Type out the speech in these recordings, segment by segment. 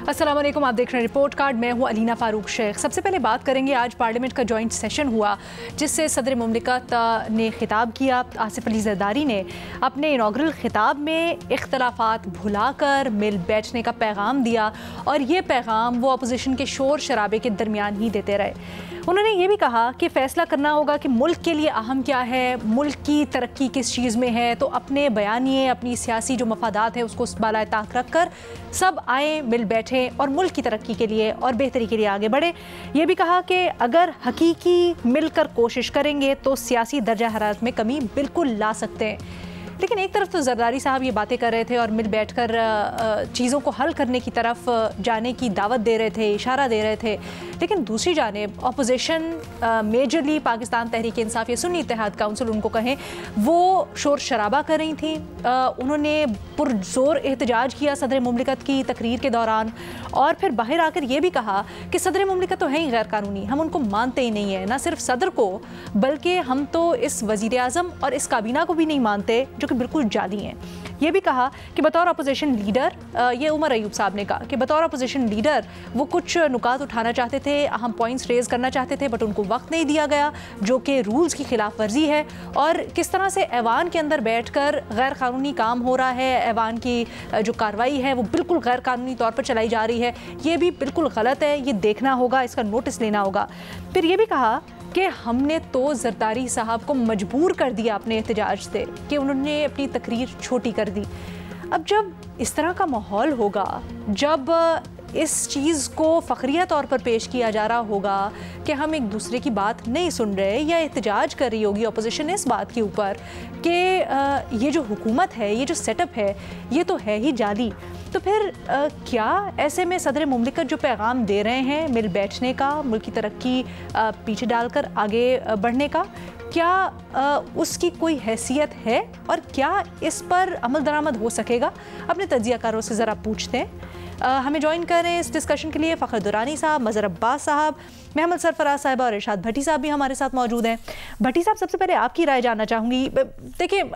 अस्सलाम वालेकुम, आप देख रहे हैं रिपोर्ट कार्ड। मैं हूं अलीना फारूक शेख। सबसे पहले बात करेंगे, आज पार्लियामेंट का जॉइंट सेशन हुआ जिससे सदर मुमलिकत ने खिताब किया। आसिफ अली जरदारी ने अपने इनॉग्रल खिताब में इख्तलाफात भुलाकर मिल बैठने का पैगाम दिया और ये पैगाम वो अपोजिशन के शोर शराबे के दरमियान ही देते रहे। उन्होंने ये भी कहा कि फ़ैसला करना होगा कि मुल्क के लिए अहम क्या है, मुल्क की तरक्की किस चीज़ में है, तो अपने बयानिए अपनी सियासी जो मफादात है उसको बाला ताक रख कर सब आए, मिल बैठे और मुल्क की तरक्की के लिए और बेहतरी के लिए आगे बढ़े। ये भी कहा कि अगर हकीकी मिलकर कोशिश करेंगे तो सियासी दर्जा हरारत में कमी बिल्कुल ला सकते हैं। लेकिन एक तरफ तो जरदारी साहब ये बातें कर रहे थे और मिल बैठकर चीज़ों को हल करने की तरफ जाने की दावत दे रहे थे, इशारा दे रहे थे, लेकिन दूसरी जानिब अपोजिशन मेजरली पाकिस्तान तहरीक इंसाफ या सुन्नी इत्तेहाद काउंसिल उनको कहें, वो शोर शराबा कर रही थी। उन्होंने पुरजोर एहतजाज किया सदर मुमलिकत की तकरीर के दौरान और फिर बाहर आकर ये भी कहा कि सदर मुमलिकत तो है ही गैर कानूनी, हम उनको मानते ही नहीं है। ना सिर्फ सदर को बल्कि हम तो इस वज़ीर आज़म और इस काबीना को भी नहीं मानते जो कि बिल्कुल जाली हैं। ये भी कहा कि बतौर अपोजिशन लीडर, ये उमर अयूब साहब ने कहा कि बतौर अपोजिशन लीडर वो कुछ नुकात उठाना चाहते थे, अहम पॉइंट्स रेज करना चाहते थे, बट उनको वक्त नहीं दिया गया, जो कि रूल्स की खिलाफ वर्जी है। और किस तरह से ऐवान के अंदर बैठकर गैर कानूनी काम हो रहा है, ऐवान की जो कार्रवाई है वो बिल्कुल गैर कानूनी तौर पर चलाई जा रही है, ये भी बिल्कुल गलत है, ये देखना होगा, इसका नोटिस लेना होगा। फिर ये भी कहा कि हमने तो जरदारी साहब को मजबूर कर दिया अपने एहतजाज से कि उन्होंने अपनी तकरीर छोटी कर दी। अब जब इस तरह का माहौल होगा, जब इस चीज़ को फ़खरिया तौर पर पेश किया जा रहा होगा कि हम एक दूसरे की बात नहीं सुन रहे या एहतजाज कर रही होगी अपोजिशन इस बात के ऊपर कि ये जो हुकूमत है, ये जो सेटअप है, ये तो है ही जाली, तो फिर क्या ऐसे में सदर मुमलिकत जो पैगाम दे रहे हैं मिल बैठने का, मुल्क की तरक्की पीछे डालकर आगे बढ़ने का, क्या उसकी कोई हैसियत है और क्या इस पर अमल दरामद हो सकेगा? अपने तज्ज़ियाकारों से ज़रा पूछते हैं। हमें ज्वाइन कर रहे हैं इस डिस्कशन के लिए फ़खर दुरानी साहब, मज़हर अब्बास साहब, महमद सरफराज साहब और इरशाद भट्टी साहब भी हमारे साथ मौजूद हैं। भट्टी साहब, सबसे पहले आपकी राय जानना चाहूँगी। देखिए,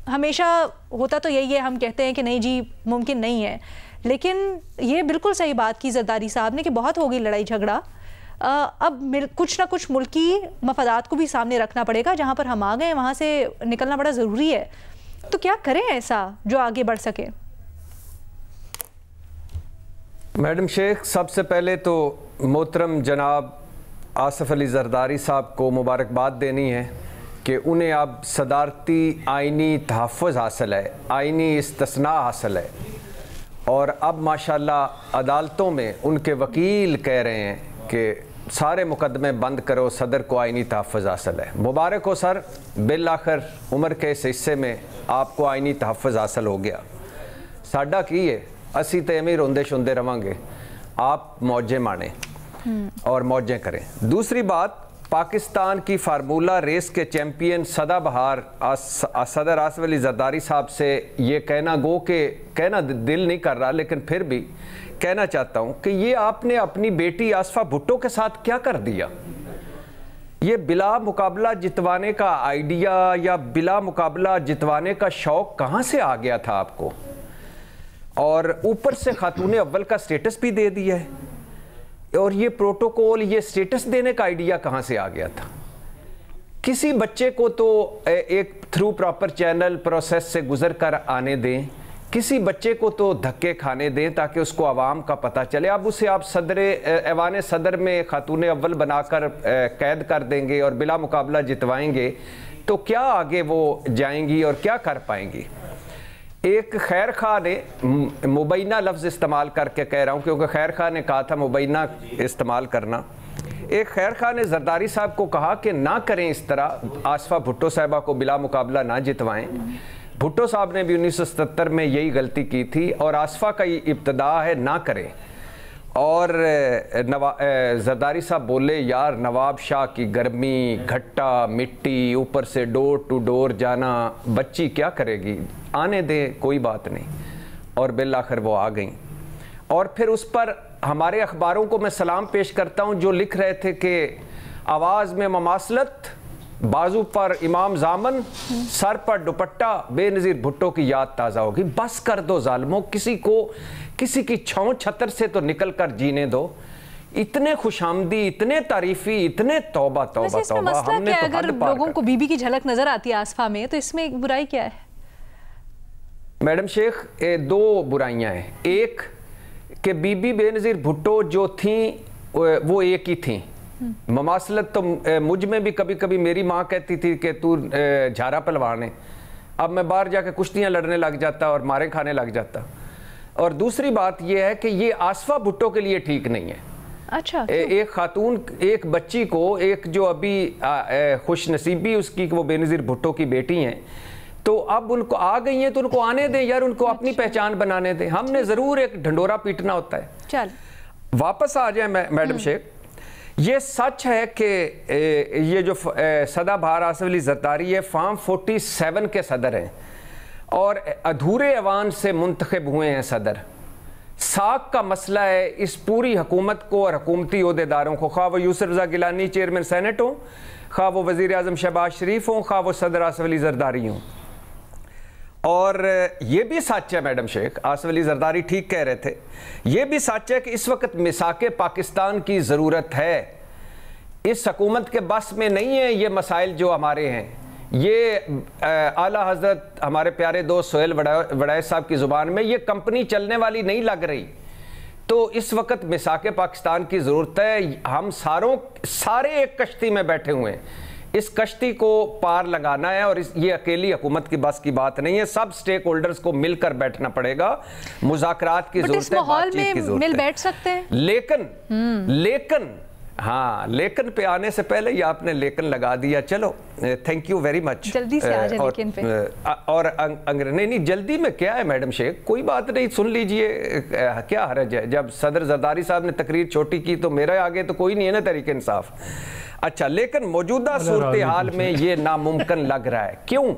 हमेशा होता तो यही है, हम कहते हैं कि नहीं जी मुमकिन नहीं है, लेकिन ये बिल्कुल सही बात की जरदारी साहब ने कि बहुत हो गई लड़ाई झगड़ा, अब कुछ ना कुछ मुल्की मफादात को भी सामने रखना पड़ेगा। जहाँ पर हम आ गए वहाँ से निकलना बड़ा ज़रूरी है, तो क्या करें ऐसा जो आगे बढ़ सके? मैडम शेख, सबसे पहले तो मोहतरम जनाब आसिफ अली जरदारी साहब को मुबारकबाद देनी है कि उन्हें अब सदारती आइनी तहफ़्फ़ुज़ हासिल है, आइनी इस्तिस्ना हासिल है और अब माशाल्लाह अदालतों में उनके वकील कह रहे हैं कि सारे मुकदमे बंद करो, सदर को आइनी तहफ़्फ़ुज़ हासिल है। मुबारक हो सर, बिल आखिर उम्र के इस हिस्से में आपको आइनी तहफ़्फ़ुज़ हासिल हो गया। साडा की है, असी तो एवं रोंदे शुंदे रवांगे, आप मौजें माने और मौजें करें। दूसरी बात, पाकिस्तान की फार्मूला रेस के चैम्पियन सदाबहार सदर आसिफ अली जरदारी साहब से ये कहना गो के कहना दिल नहीं कर रहा, लेकिन फिर भी कहना चाहता हूँ कि ये आपने अपनी बेटी आसफा भुट्टो के साथ क्या कर दिया? ये बिला मुकाबला जितवाने का आइडिया या बिला मुकाबला जितवाने का शौक़ कहाँ से आ गया था आपको? और ऊपर से खातून अव्वल का स्टेटस भी दे दिया है, और ये प्रोटोकॉल, ये स्टेटस देने का आइडिया कहाँ से आ गया था? किसी बच्चे को तो एक थ्रू प्रॉपर चैनल प्रोसेस से गुजर कर आने दें, किसी बच्चे को तो धक्के खाने दें ताकि उसको आवाम का पता चले। अब उसे आप सदर ऐवान सदर में खातून अव्वल बनाकर कैद कर देंगे और बिला मुकाबला जितवाएंगे, तो क्या आगे वो जाएंगी और क्या कर पाएंगी? एक खैर खां ने मुबैना लफ्ज़ इस्तेमाल करके कह रहा हूँ क्योंकि खैर खां ने कहा था मुबैना इस्तेमाल करना। एक खैर खां ने जरदारी साहब को कहा कि ना करें इस तरह, आसफा भुट्टो साहबा को बिला मुकाबला ना जितवाएं। भुट्टो साहब ने भी 1977 में यही गलती की थी और आसफा का ये इब्तदा है ना करें। और जरदारी साहब बोले, यार नवाब शाह की गर्मी, घट्टा मिट्टी, ऊपर से डोर टू डोर जाना, बच्ची क्या करेगी, आने दें, कोई बात नहीं। और बिल आखिर वो आ गई। और फिर उस पर हमारे अखबारों को मैं सलाम पेश करता हूँ जो लिख रहे थे कि आवाज़ में ममासलत, बाजू पर इमाम जामन, सर पर दुपट्टा, बेनज़ीर भुट्टो की याद ताज़ा होगी। बस कर दो जालिमों, किसी को किसी की छांव छतर से तो निकल कर जीने दो। इतने खुशामदी, इतने तारीफी, इतने तौबा तौबा तौबा, हमने तो अगर लोगों को बीबी की झलक नजर आती है आसफा में, तो इसमें बुराई क्या है? मैडम शेख, दो बुराइयां हैं। एक कि बीबी बेनज़ीर भुट्टो जो थी वो एक ही थी। ममासलत तो मुझ में भी कभी कभी मेरी माँ कहती थी कि तू झारा पहलवान है, अब मैं बाहर जाके कुश्तियाँ लड़ने लग जाता और मारे खाने लग जाता। और दूसरी बात यह है कि ये आसफा भुट्टो के लिए ठीक नहीं है। अच्छा, एक खातून, एक बच्ची को, एक जो अभी खुश नसीबी उसकी वो बेनज़ीर भुट्टो की बेटी हैं, तो अब उनको आ गई हैं तो उनको आने दें यार, उनको अपनी पहचान बनाने दें। हमने ज़रूर एक ढंडोरा पीटना होता है। चल वापस आ जाए मैडम शेख, ये सच है कि ये जो सदाबहार आसिफ अली जरदारी है फार्म 47 के सदर हैं और अधूरे ऐवान से मुंतखब हुए हैं सदर। साख का मसला है इस पूरी हुकूमत को और हुकूमती ओहदेदारों को, खा वो यूसुफ रज़ा गिलानी चेयरमैन सेनेट हो, खा वो वज़ीर आज़म शहबाज शरीफ हो, खा वो सदर आसिफ अली जरदारी हों। और ये भी सच है मैडम शेख, आसिफ अली जरदारी ठीक कह रहे थे, ये भी सच है कि इस वक्त मिसाके पाकिस्तान की ज़रूरत है। इस हुकूमत के बस में नहीं है ये मसाइल जो हमारे हैं। ये आला हज़रत हमारे प्यारे दोस्त सोहेल वड़ैच साहब की ज़ुबान में ये कंपनी चलने वाली नहीं लग रही। तो इस वक्त मिसाके पाकिस्तान की ज़रूरत है। हम सारे एक कश्ती में बैठे हुए हैं, इस कश्ती को पार लगाना है और ये अकेली हुकूमत की बस की बात नहीं है, सब स्टेक होल्डर्स को मिलकर बैठना पड़ेगा। मुज़ाकरात की जरूरत है, बातचीत की जरूरत है, मिल बैठ सकते हैं। लेकिन पे आने से पहले ये आपने लेकिन लगा दिया। चलो थैंक यू वेरी मच, जल्दी से आ जाए लेकिन पे। और नहीं जल्दी में क्या है मैडम शेख, कोई बात नहीं, सुन लीजिए, क्या हर्ज है। जब सदर जरदारी साहब ने तकरीर छोटी की तो मेरे आगे तो कोई नहीं है ना तहरीक इंसाफ। अच्छा, लेकिन मौजूदा सूरत हाल में ये नामुमकिन लग रहा है। क्यों?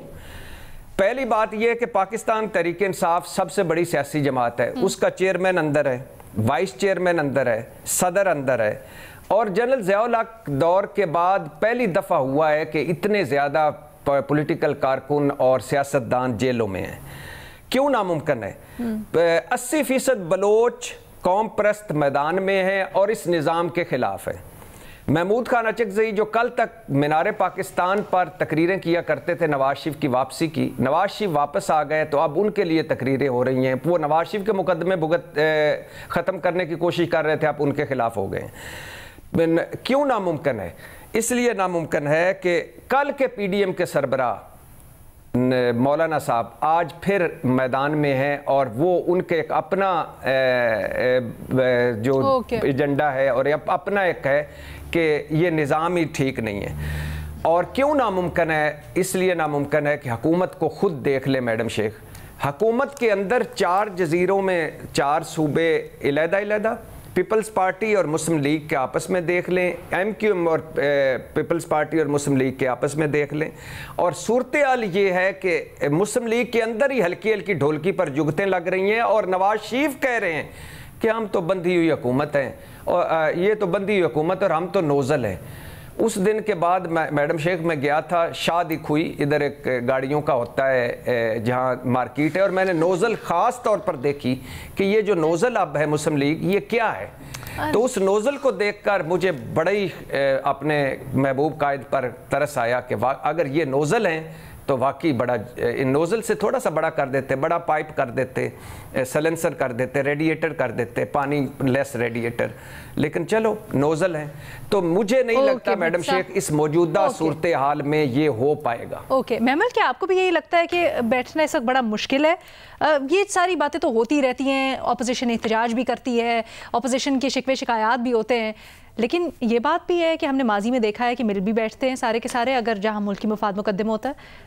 पहली बात यह है कि पाकिस्तान तहरीक इंसाफ सबसे बड़ी सियासी जमात है, उसका चेयरमैन अंदर है, वाइस चेयरमैन अंदर है, सदर अंदर है, और जनरल ज़ियाउल हक दौर के बाद पहली दफ़ा हुआ है कि इतने ज़्यादा पॉलिटिकल कारकुन और सियासतदान जेलों में हैं। क्यों नामुमकिन है? 80% बलोच कौम परस्त मैदान में है और इस निज़ाम के ख़िलाफ़ है। महमूद खान अचकज़ई जो कल तक मीनार पाकिस्तान पर तकरीरें किया करते थे नवाज शरीफ की वापसी की, नवाज शरीफ वापस आ गए तो अब उनके लिए तकरीरें हो रही हैं। वो नवाज शरीफ के मुकदमे ख़त्म करने की कोशिश कर रहे थे, अब उनके ख़िलाफ़ हो गए। क्यों नामुमकिन है? इसलिए नामुमकिन है कि कल के PDM के सरबराह मौलाना साहब आज फिर मैदान में हैं और वो उनके एक अपना जो एजेंडा है और अपना एक है कि ये निज़ाम ही ठीक नहीं है। और क्यों नामुमकिन है? इसलिए नामुमकिन है कि हुकूमत को खुद देख ले मैडम शेख, हुकूमत के अंदर 4 जजीरों में 4 सूबे अलहदा पीपल्स पार्टी और मुस्लिम लीग के आपस में देख लें, MQM और पीपल्स पार्टी और मुस्लिम लीग के आपस में देख लें। और सूरत हाल ये है कि मुस्लिम लीग के अंदर ही हल्की हल्की ढोलकी पर जुगतें लग रही हैं और नवाज शरीफ कह रहे हैं कि हम तो बंधी हुई हुकूमत हैं और ये तो बंधी हुई हुकूमत और हम तो नोज़ल हैं। उस दिन के बाद मैडम शेख मैं गया था शादी खुई, इधर एक गाड़ियों का होता है जहाँ मार्केट है, और मैंने नोज़ल ख़ास तौर पर देखी कि ये जो नोज़ल अब है मुस्लिम लीग ये क्या है। तो उस नोज़ल को देखकर मुझे बड़ा ही अपने महबूब कायद पर तरस आया कि अगर ये नोज़ल हैं तो वाकई बड़ा, इन नोज़ल से थोड़ा सा बड़ा कर देते, बड़ा पाइप कर देते, सलेंसर कर देते, रेडिएटर कर देते, पानी लेस रेडिएटर, लेकिन चलो नोज़ल है। तो मुझे नहीं लगता मैडम शेख इस मौजूदा सूरत हाल में ये हो पाएगा। महमल, क्या आपको भी यही लगता है कि बैठना इस वक्त बड़ा मुश्किल है? ये सारी बातें तो होती रहती हैं, अपोजिशन एहतजाज भी करती है, अपोजिशन के शिकवे शिकायत भी होते हैं, लेकिन ये बात भी है कि हमने माजी में देखा है कि मिल भी बैठते हैं सारे के सारे अगर जहां मुल्की मफाद मुकद्दम होता है।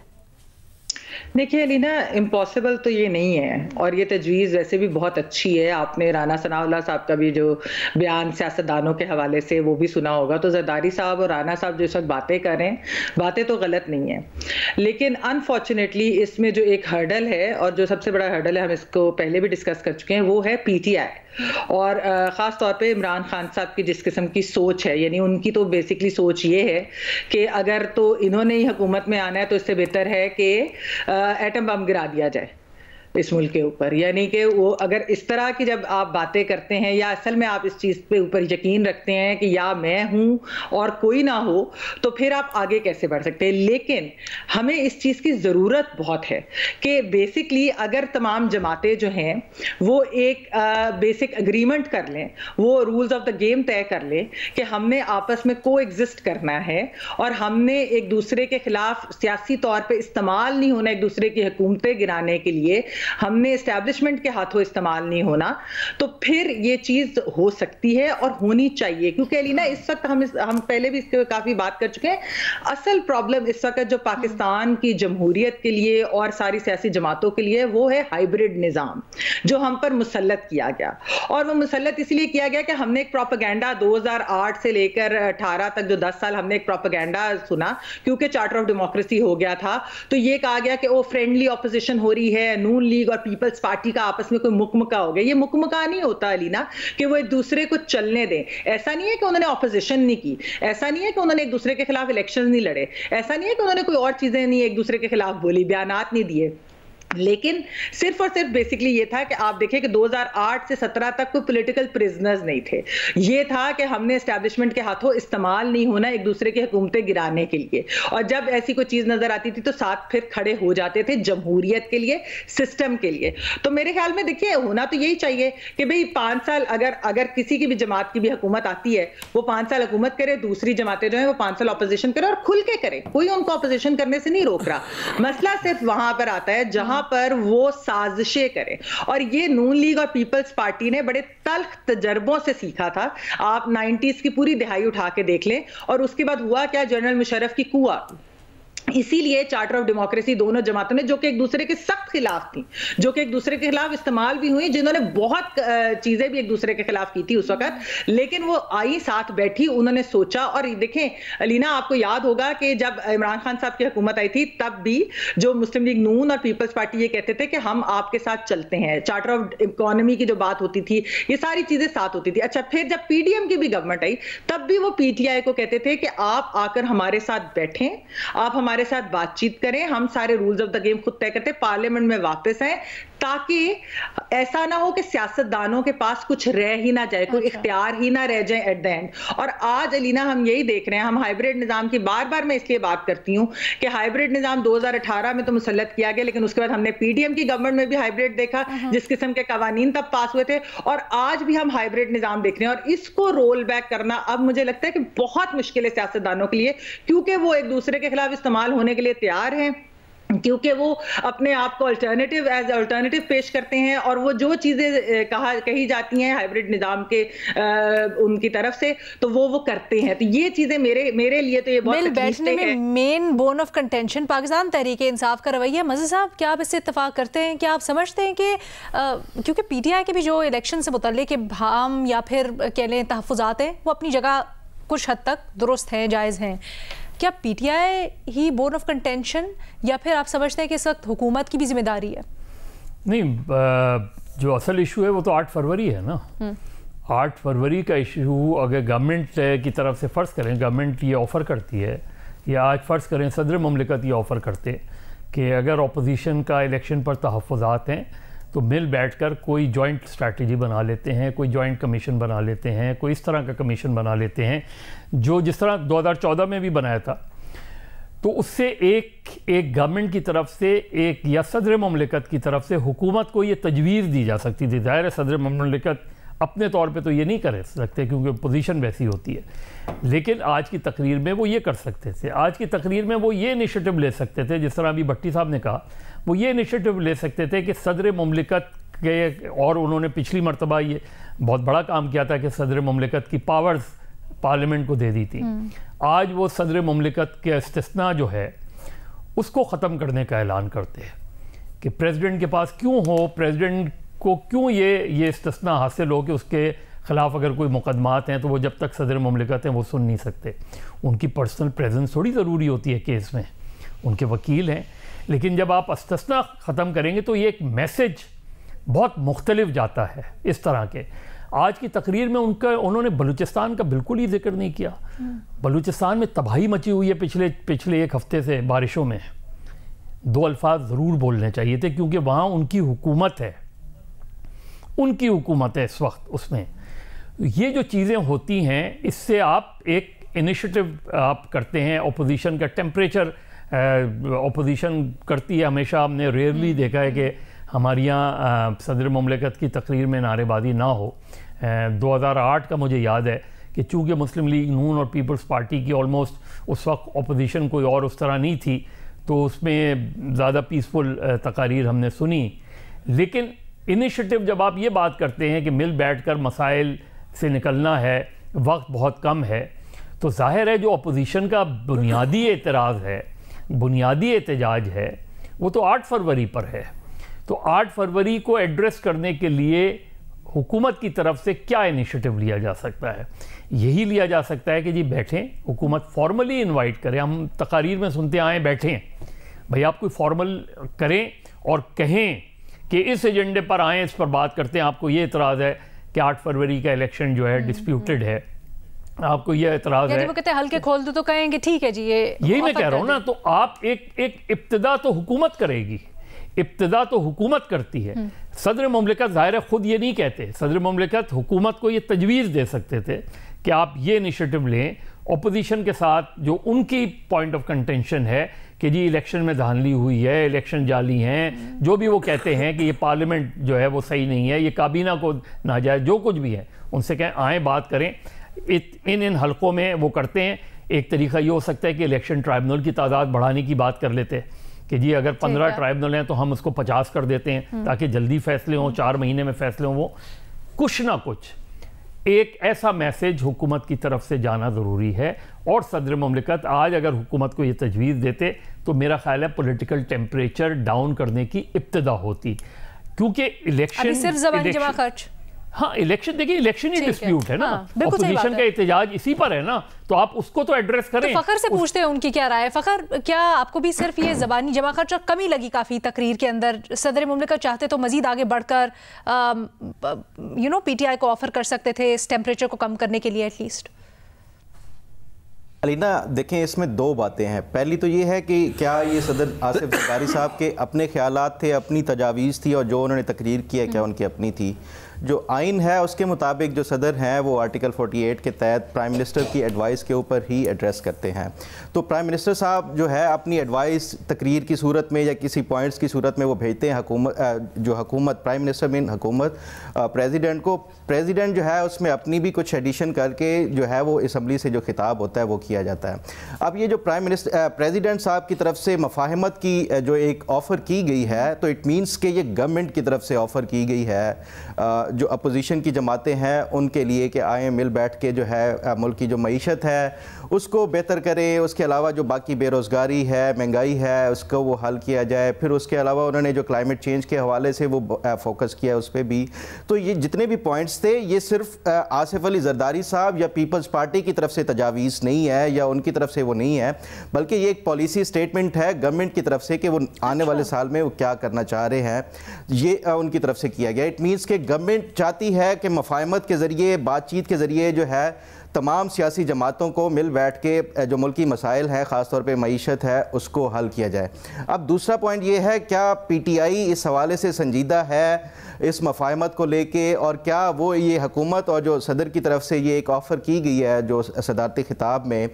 देखिए अलीना, इम्पॉसिबल तो ये नहीं है और ये तजवीज़ वैसे भी बहुत अच्छी है। आपने राना सनाउल्लाह साहब का भी जो बयान सियासतदानों के हवाले से वो भी सुना होगा। तो जरदारी साहब और राना साहब जो इस वक्त बातें कर रहे हैं, बातें तो गलत नहीं है, लेकिन अनफॉर्चुनेटली इसमें जो एक हर्डल है और जो सबसे बड़ा हर्डल है, हम इसको पहले भी डिस्कस कर चुके हैं, वो है PTI और ख़ास तौर पे इमरान खान साहब की जिस किस्म की सोच है, यानी उनकी तो बेसिकली सोच ये है कि अगर तो इन्होंने ही हुकूमत में आना है तो इससे बेहतर है कि एटम बम गिरा दिया जाए। इस मुल्क के ऊपर। यानी कि वो अगर इस तरह की जब आप बातें करते हैं या असल में आप इस चीज़ पे ऊपर यकीन रखते हैं कि या मैं हूं और कोई ना हो, तो फिर आप आगे कैसे बढ़ सकते हैं। लेकिन हमें इस चीज़ की ज़रूरत बहुत है कि बेसिकली अगर तमाम जमातें जो हैं वो एक बेसिक एग्रीमेंट कर लें, वो रूल्स ऑफ द गेम तय कर लें कि हमने आपस में को एग्जिस्ट करना है और हमने एक दूसरे के खिलाफ सियासी तौर पर इस्तेमाल नहीं होना, एक दूसरे की हुकूमतें गिराने के लिए हमने एस्टैब्लिशमेंट के हाथों इस्तेमाल नहीं होना, तो फिर ये चीज हो सकती है और होनी चाहिए। क्योंकि अलीना इस वक्त हम पहले भी इसके काफी बात कर चुके हैं, असल प्रॉब्लम इस वक्त जो पाकिस्तान की जमहूरियत के लिए और सारी सियासी जमातों के लिए वो है हाइब्रिड निजाम जो हम पर मुसल्लत किया गया। और वो मुसल्लत इसलिए किया गया कि हमने एक प्रोपेगेंडा 2008 से लेकर 18 तक जो 10 साल हमने एक प्रोपेगेंडा सुना, क्योंकि चार्टर ऑफ डेमोक्रेसी हो गया था, तो ये कहा गया कि वो फ्रेंडली ऑपोजिशन हो रही है, नून लीग और पीपल्स पार्टी का आपस में कोई मुकमका हो गया। ये मुकमका नहीं होता अलीना कि वो एक दूसरे को चलने दें। ऐसा नहीं है कि उन्होंने ऑपोजिशन नहीं की, ऐसा नहीं है कि उन्होंने एक दूसरे के खिलाफ इलेक्शन नहीं लड़े, ऐसा नहीं है कि उन्होंने कोई और चीजें नहीं एक दूसरे के खिलाफ बोली, बयानात नहीं दिए, लेकिन सिर्फ और सिर्फ बेसिकली ये था कि आप देखें कि 2008 से 17 तक कोई पॉलिटिकल प्रिजनर्स नहीं थे। ये था कि हमने एस्टैब्लिशमेंट के हाथों इस्तेमाल नहीं होना एक दूसरे की हुकूमतें गिराने के लिए, और जब ऐसी कोई चीज नजर आती थी तो साथ फिर खड़े हो जाते थे जमहूरियत के लिए, सिस्टम के लिए। तो मेरे ख्याल में देखिए होना तो यही चाहिए कि भाई 5 साल अगर किसी की भी जमात की भी हुकूमत आती है, वो 5 साल हुकूमत करे, दूसरी जमातें जो है वो 5 साल ऑपोजिशन करे और खुल के करे, कोई उनको ऑपोजिशन करने से नहीं रोक रहा। मसला सिर्फ वहां पर आता है जहां पर वो साजिशें करें, और ये नून लीग और पीपल्स पार्टी ने बड़े तल्ख तजर्बों से सीखा था। आप 90s की पूरी दिहाई उठा के देख लें, और उसके बाद हुआ क्या, जनरल मुशर्रफ की कुआ। इसीलिए चार्टर ऑफ डेमोक्रेसी दोनों जमातों ने, जो कि एक दूसरे के सख्त खिलाफ थी, जो कि एक दूसरे के खिलाफ इस्तेमाल भी हुई, जिन्होंने बहुत चीजें भी एक दूसरे के खिलाफ की थी उस वक्त, लेकिन वो आई, साथ बैठी, उन्होंने सोचा। और देखें अलीना, आपको याद होगा कि जब इमरान खान साहब की हुकूमत आई थी तब भी जो मुस्लिम लीग नून और पीपल्स पार्टी ये कहते थे कि हम आपके साथ चलते हैं, चार्टर ऑफ इकोनॉमी की जो बात होती थी, ये सारी चीजें साथ होती थी। अच्छा, फिर जब पीडीएम की भी गवर्नमेंट आई तब भी वो पीटीआई को कहते थे कि आप आकर हमारे साथ बैठें, आप हमारे साथ बातचीत करें, हम सारे रूल्स ऑफ द गेम खुद तय करते, पार्लियामेंट में वापस आए, ताकि ऐसा ना हो कि सियासतदानों के पास कुछ रह ही ना जाए, कोई इख्तियार ही ना रह जाए एट द एंड। और आज अलीना हम यही देख रहे हैं, हम हाइब्रिड निजाम की बार बार मैं इसलिए बात करती हूं कि हाइब्रिड निजाम 2018 में तो मुसल्लत किया गया, लेकिन उसके बाद हमने पीडीएम की गवर्नमेंट में भी हाइब्रिड देखा, जिस किस्म के कवानीन तब पास हुए थे, और आज भी हम हाइब्रिड निजाम देख रहे हैं। और इसको रोल बैक करना अब मुझे लगता है कि बहुत मुश्किल है सियासतदानों के लिए, क्योंकि वो एक दूसरे के खिलाफ इस्तेमाल होने के लिए तैयार हैं, क्योंकि वो अपने आप को अल्टरनेटिव एज अल्टरनेटिव पेश करते हैं, और वो जो चीजें कही जाती हैं हाइब्रिड निजाम के उनकी तरफ से, तो वो करते हैं। तो ये चीजें मेरे लिए तो ये बहुत बैठने में main bone of contention Pakistan Tehreek Insaf का रवैया। मज़हर साहब, क्या आप इससे इत्तेफाक करते हैं? क्या आप समझते हैं कि क्योंकि पीटीआई के भी जो इलेक्शन से मुतल्लिक भाम या फिर कह लें तहफ़्फ़ुज़ात हैं, वो अपनी जगह कुछ हद तक दुरुस्त हैं, जायज़ हैं, क्या पीटीआई ही बोर्न ऑफ कंटेंशन, या फिर आप समझते हैं कि इस वक्त हुकूमत की भी जिम्मेदारी है? नहीं, जो असल इशू है वो तो 8 फरवरी है ना। 8 फरवरी का इशू अगर गवर्नमेंट की तरफ से फ़र्ज़ करें, गवर्नमेंट ये ऑफ़र करती है, या आज फ़र्ज़ करें सदर मुमलिकत ये ऑफ़र करते कि अगर अपोजिशन का इलेक्शन पर तहफ़्फ़ुज़ात हैं तो मिल बैठकर कोई जॉइंट स्ट्रैटेजी बना लेते हैं, कोई जॉइंट कमीशन बना लेते हैं, कोई इस तरह का कमीशन बना लेते हैं जो जिस तरह 2014 में भी बनाया था। तो उससे एक गवर्नमेंट की तरफ से एक या सदर मुमलिकत की तरफ से हुकूमत को ये तजवीज़ दी जा सकती थी। ज़ाहिर है सदर मुमलिकत अपने तौर पे तो ये नहीं कर सकते क्योंकि पोजीशन वैसी होती है, लेकिन आज की तकरीर में वो ये कर सकते थे। आज की तकरीर में वो ये इनिशिएटिव ले सकते थे, जिस तरह अभी भट्टी साहब ने कहा, वो ये इनिशिएटिव ले सकते थे कि सदर मुमलिकत के, और उन्होंने पिछली मरतबा ये बहुत बड़ा काम किया था कि सदर मुमलिकत की पावर्स पार्लियामेंट को दे दी थी। आज वो सदर मुमलिकत के इस्तिस्ना जो है उसको ख़त्म करने का ऐलान करते हैं कि प्रेसिडेंट के पास क्यों हो, प्रेसिडेंट को क्यों ये इस्तिस्ना हासिल हो कि उसके ख़िलाफ़ अगर कोई मुकदमात हैं तो वो जब तक सदर मुमलिकत हैं वो सुन नहीं सकते। उनकी पर्सनल प्रेजेंस थोड़ी ज़रूरी होती है केस में, उनके वकील हैं, लेकिन जब आप इस्तिस्ना ख़त्म करेंगे तो ये एक मैसेज बहुत मुख्तलिफ जाता है इस तरह के। आज की तकरीर में उन्होंने बलूचिस्तान का बिल्कुल ही जिक्र नहीं किया। बलूचिस्तान में तबाही मची हुई है पिछले 1 हफ्ते से बारिशों में। दो अल्फाज ज़रूर बोलने चाहिए थे, क्योंकि वहाँ उनकी हुकूमत है, उनकी हुकूमत है इस वक्त। उसमें ये जो चीज़ें होती हैं, इससे आप एक इनिशिएटिव आप करते हैं, अपोजिशन का टेम्परेचर अपोजिशन करती है हमेशा। हमने रेयरली देखा है कि हमारे यहाँ सदर मुमलिकत की तकरीर में नारेबाजी ना हो। 2008 का मुझे याद है कि चूँकि मुस्लिम लीग नून और पीपल्स पार्टी की ऑलमोस्ट उस वक्त अपोजिशन कोई और उस तरह नहीं थी, तो उसमें ज़्यादा पीसफुल तकारीर हमने सुनी। लेकिन इनिशिएटिव जब आप ये बात करते हैं कि मिल बैठकर मसाइल से निकलना है, वक्त बहुत कम है, तो जाहिर है जो अपोजिशन का बुनियादी एतराज़ है, बुनियादी एहतजाज है, वो तो 8 फरवरी पर है। तो 8 फरवरी को एड्रेस करने के लिए हुकूमत की तरफ से क्या इनिशिएटिव लिया जा सकता है? यही लिया जा सकता है कि जी बैठें, हुकूमत फॉर्मली इनवाइट करें। हम तकारीर में सुनते आए बैठें, भाई आप कोई फॉर्मल करें और कहें कि इस एजेंडे पर आएँ, इस पर बात करते हैं। आपको ये एतराज़ है कि 8 फरवरी का इलेक्शन जो है डिस्प्यूटेड है, आपको ये एतराज़ है, वो कहते हैं हल्के खोल दो, तो कहेंगे ठीक है जी, ये यही मैं कह रहा हूँ ना। तो आप एक इब्तिदा तो हुकूमत करेगी, इब्तिदा तो हुकूमत करती है। सदर मुमलिकत ज़ाहिर है खुद ये नहीं कहते, सदर मुमलिकत हुकूमत को ये तजवीज़ दे सकते थे कि आप ये इनिशिएटिव लें अपोजिशन के साथ, जो उनकी पॉइंट ऑफ कंटेंशन है कि जी इलेक्शन में धांधली हुई है, इलेक्शन जाली हैं, जो भी वो कहते हैं कि ये पार्लियामेंट जो है वो सही नहीं है, ये काबीना को नाजायज़, जो कुछ भी है, उनसे कहें आए बात करें। इन हलकों में वो करते हैं। एक तरीका ये हो सकता है कि इलेक्शन ट्राइब्यूनल की तादाद बढ़ाने की बात कर लेते हैं कि जी अगर 15 ट्राइब्यूनल हैं तो हम उसको 50 कर देते हैं, ताकि जल्दी फैसले हों, 4 महीने में फैसले हों। वो कुछ ना कुछ एक ऐसा मैसेज हुकूमत की तरफ से जाना ज़रूरी है। और सदर मुमलिकत आज अगर हुकूमत को ये तजवीज़ देते तो मेरा ख्याल है पॉलिटिकल टेम्परेचर डाउन करने की इब्तिदा होती, क्योंकि इलेक्शन सिर्फ ज़बानी जमा खर्च, हाँ इलेक्शन, देखिए इलेक्शन ही डिस्प्यूट है ना, अपोजिशन का एहतजाज इसी पर है ना, तो आप उसको तो एड्रेस करें। तो फ़खर से पूछते हैं उनकी क्या राय है। फ़खर, क्या आपको भी सिर्फ ये ज़बानी जमा खर्च और कमी लगी काफ़ी तकरीर के अंदर? सदर मुमलिकत चाहते तो मज़ीद आगे बढ़कर PTI को ऑफर कर सकते थे इस टेम्परेचर को कम करने के लिए एटलीस्ट। अलीना देखें, इसमें 2 बातें हैं। पहली तो ये है कि क्या ये सदर आसिफ ज़रदारी साहब के अपने ख्यालात थे, अपनी तजावीज़ थी, और जो उन्होंने तकरीर किया क्या उनकी अपनी थी? जो आइन है उसके मुताबिक जो सदर हैं वो आर्टिकल 48 के तहत प्राइम मिनिस्टर की एडवाइस के ऊपर ही एड्रेस करते हैं। तो प्राइम मिनिस्टर साहब जो है अपनी एडवाइस तकरीर की सूरत में या किसी पॉइंट्स की सूरत में वो भेजते हैं हुकूमत प्राइम मिनिस्टर मीन हुकूमत प्रेसिडेंट को। प्रेसिडेंट जो है उसमें अपनी भी कुछ एडिशन करके जो है वो असम्बली से जो खिताब होता है वो किया जाता है। अब ये जो प्राइम मिनिस्टर प्रेसिडेंट साहब की तरफ से मफाहमत की जो एक ऑफ़र की गई है, तो इट मीन्स कि ये गवर्नमेंट की तरफ से ऑफ़र की गई है जो अपोजिशन की जमातें हैं उनके लिए कि आए मिल बैठ के जो है मुल्क की जो मईशत है उसको बेहतर करें, उसके अलावा जो बाकी बेरोज़गारी है, महंगाई है, उसको वो हल किया जाए। फिर उसके अलावा उन्होंने जो क्लाइमेट चेंज के हवाले से वो फोकस किया उस पर भी। तो ये जितने भी पॉइंट्स थे ये सिर्फ आसिफ अली जरदारी साहब या पीपल्स पार्टी की तरफ से तजावीज़ नहीं है या उनकी तरफ से वो नहीं है, बल्कि ये एक पॉलिसी स्टेटमेंट है गवर्नमेंट की तरफ से कि वो आने वाले साल में वो क्या करना चाह रहे हैं, ये उनकी तरफ से किया गया। इट मीन्स कि गवर्नमेंट चाहती है कि मफाहमत के ज़रिए, बातचीत के ज़रिए जो है तमाम सियासी जमातों को मिल बैठ के जो मुल्की मसाइल हैं, ख़ास तौर पे मईशत है, उसको हल किया जाए। अब दूसरा पॉइंट ये है, क्या पीटीआई इस हवाले से संजीदा है इस मफाहमत को लेके, और क्या वो ये हुकूमत और जो सदर की तरफ से ये एक ऑफ़र की गई है जो सदारती खिताब में,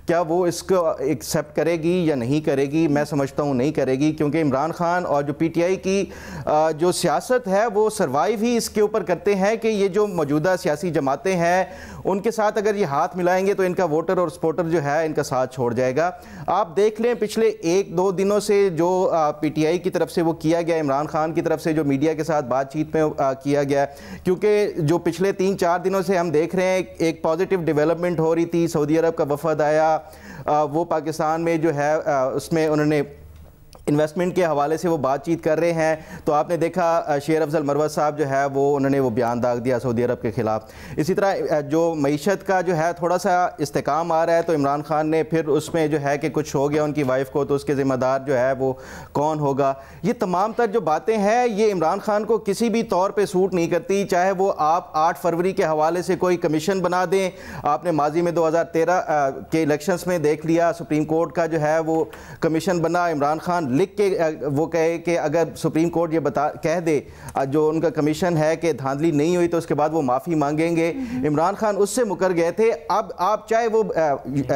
क्या वो इसको एक्सेप्ट करेगी या नहीं करेगी? मैं समझता हूँ नहीं करेगी, क्योंकि इमरान खान और जो पीटीआई की जो सियासत है वो सर्वाइव ही इसके ऊपर करते हैं कि ये जो मौजूदा सियासी जमातें हैं उनके साथ अगर ये हाथ मिलाएंगे तो इनका वोटर और सपोर्टर जो है इनका साथ छोड़ जाएगा। आप देख लें पिछले 1-2 दिनों से जो पीटीआई की तरफ से वो किया गया, इमरान खान की तरफ से जो मीडिया के साथ बातचीत में किया गया, क्योंकि जो पिछले 3-4 दिनों से हम देख रहे हैं एक पॉजिटिव डेवलपमेंट हो रही थी। सऊदी अरब का वफद आया, वो पाकिस्तान में जो है उसमें उन्होंने इन्वेस्टमेंट के हवाले से वो बातचीत कर रहे हैं। तो आपने देखा शेर अफजल मरवत साहब जो है वो उन्होंने वो बयान दाग दिया सऊदी अरब के ख़िलाफ़। इसी तरह जो मईशत का जो है थोड़ा सा इस्तेकाम आ रहा है, तो इमरान खान ने फिर उसमें जो है कि कुछ हो गया उनकी वाइफ को, तो उसके ज़िम्मेदार जो है वो कौन होगा। ये तमाम तर जो बातें हैं ये इमरान खान को किसी भी तौर पर सूट नहीं करती, चाहे वो आप 8 फरवरी के हवाले से कोई कमीशन बना दें। आपने माजी में 2013 के इलेक्शंस में देख लिया, सुप्रीम कोर्ट का जो है वो कमीशन बना इमरान खान, लिख के वो कहे कि अगर सुप्रीम कोर्ट ये कह दे जो उनका कमीशन है कि धांधली नहीं हुई तो उसके बाद वो माफ़ी मांगेंगे। इमरान खान उससे मुकर गए थे। अब आप चाहे वो